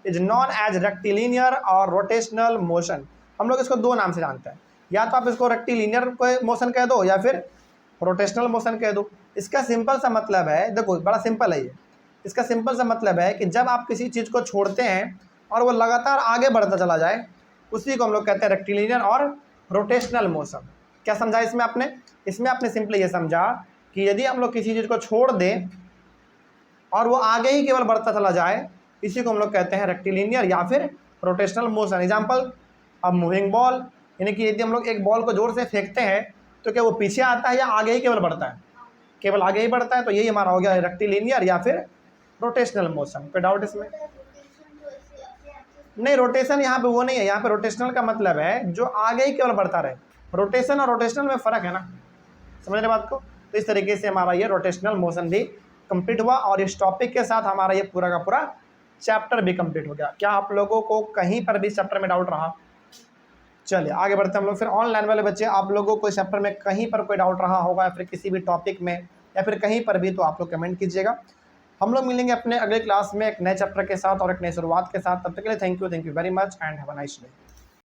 [SPEAKER 1] is known as rectilinear और rotational motion। हम लोग इसको दो नाम से जानते हैं, या तो आप इसको रेक्टिलिनियर मोशन कह दो या फिर रोटेशनल मोशन कह दो। इसका सिंपल सा मतलब है, देखो बड़ा सिंपल है ये। इसका सिंपल सा मतलब है कि जब आप किसी चीज़ को छोड़ते हैं और वो लगातार आगे बढ़ता चला जाए, उसी को हम लोग कहते हैं रेक्टिलिनियर और रोटेशनल मोशन। क्या समझा इसमें आपने? इसमें आपने सिंपली ये समझा कि यदि हम लोग किसी चीज़ को छोड़ दें और वो आगे ही केवल बढ़ता चला जाए, इसी को हम लोग कहते हैं रेक्टिलिनियर या फिर रोटेशनल मोशन। एग्जांपल अब मूविंग बॉल, यानी कि यदि हम लोग एक बॉल को जोर से फेंकते हैं तो क्या वो पीछे आता है या आगे ही केवल बढ़ता है? केवल आगे ही बढ़ता है, तो यही हमारा हो गया रेक्टिलिनियर या फिर रोटेशनल मोशन। कोई डाउट इसमें? नहीं, रोटेशन यहाँ पे वो नहीं है, यहाँ पे रोटेशनल का मतलब है जो आगे ही केवल बढ़ता रहे। रोटेशन और रोटेशनल में फ़र्क है ना, समझ रहे बात को। तो इस तरीके से हमारा ये रोटेशनल मोशन भी कंप्लीट हुआ, और इस टॉपिक के साथ हमारा ये पूरा का पूरा चैप्टर भी कंप्लीट हो गया। क्या आप लोगों को कहीं पर भी चैप्टर में डाउट रहा? चलिए आगे बढ़ते हैं हम लोग। फिर ऑनलाइन वाले बच्चे, आप लोगों को चैप्टर में कहीं पर कोई डाउट रहा होगा या फिर किसी भी टॉपिक में या फिर कहीं पर भी, तो आप लोग कमेंट कीजिएगा। हम लोग मिलेंगे अपने अगले क्लास में एक नए चैप्टर के साथ और एक नई शुरुआत के साथ। तब तक के लिए thank you very much and have a nice day.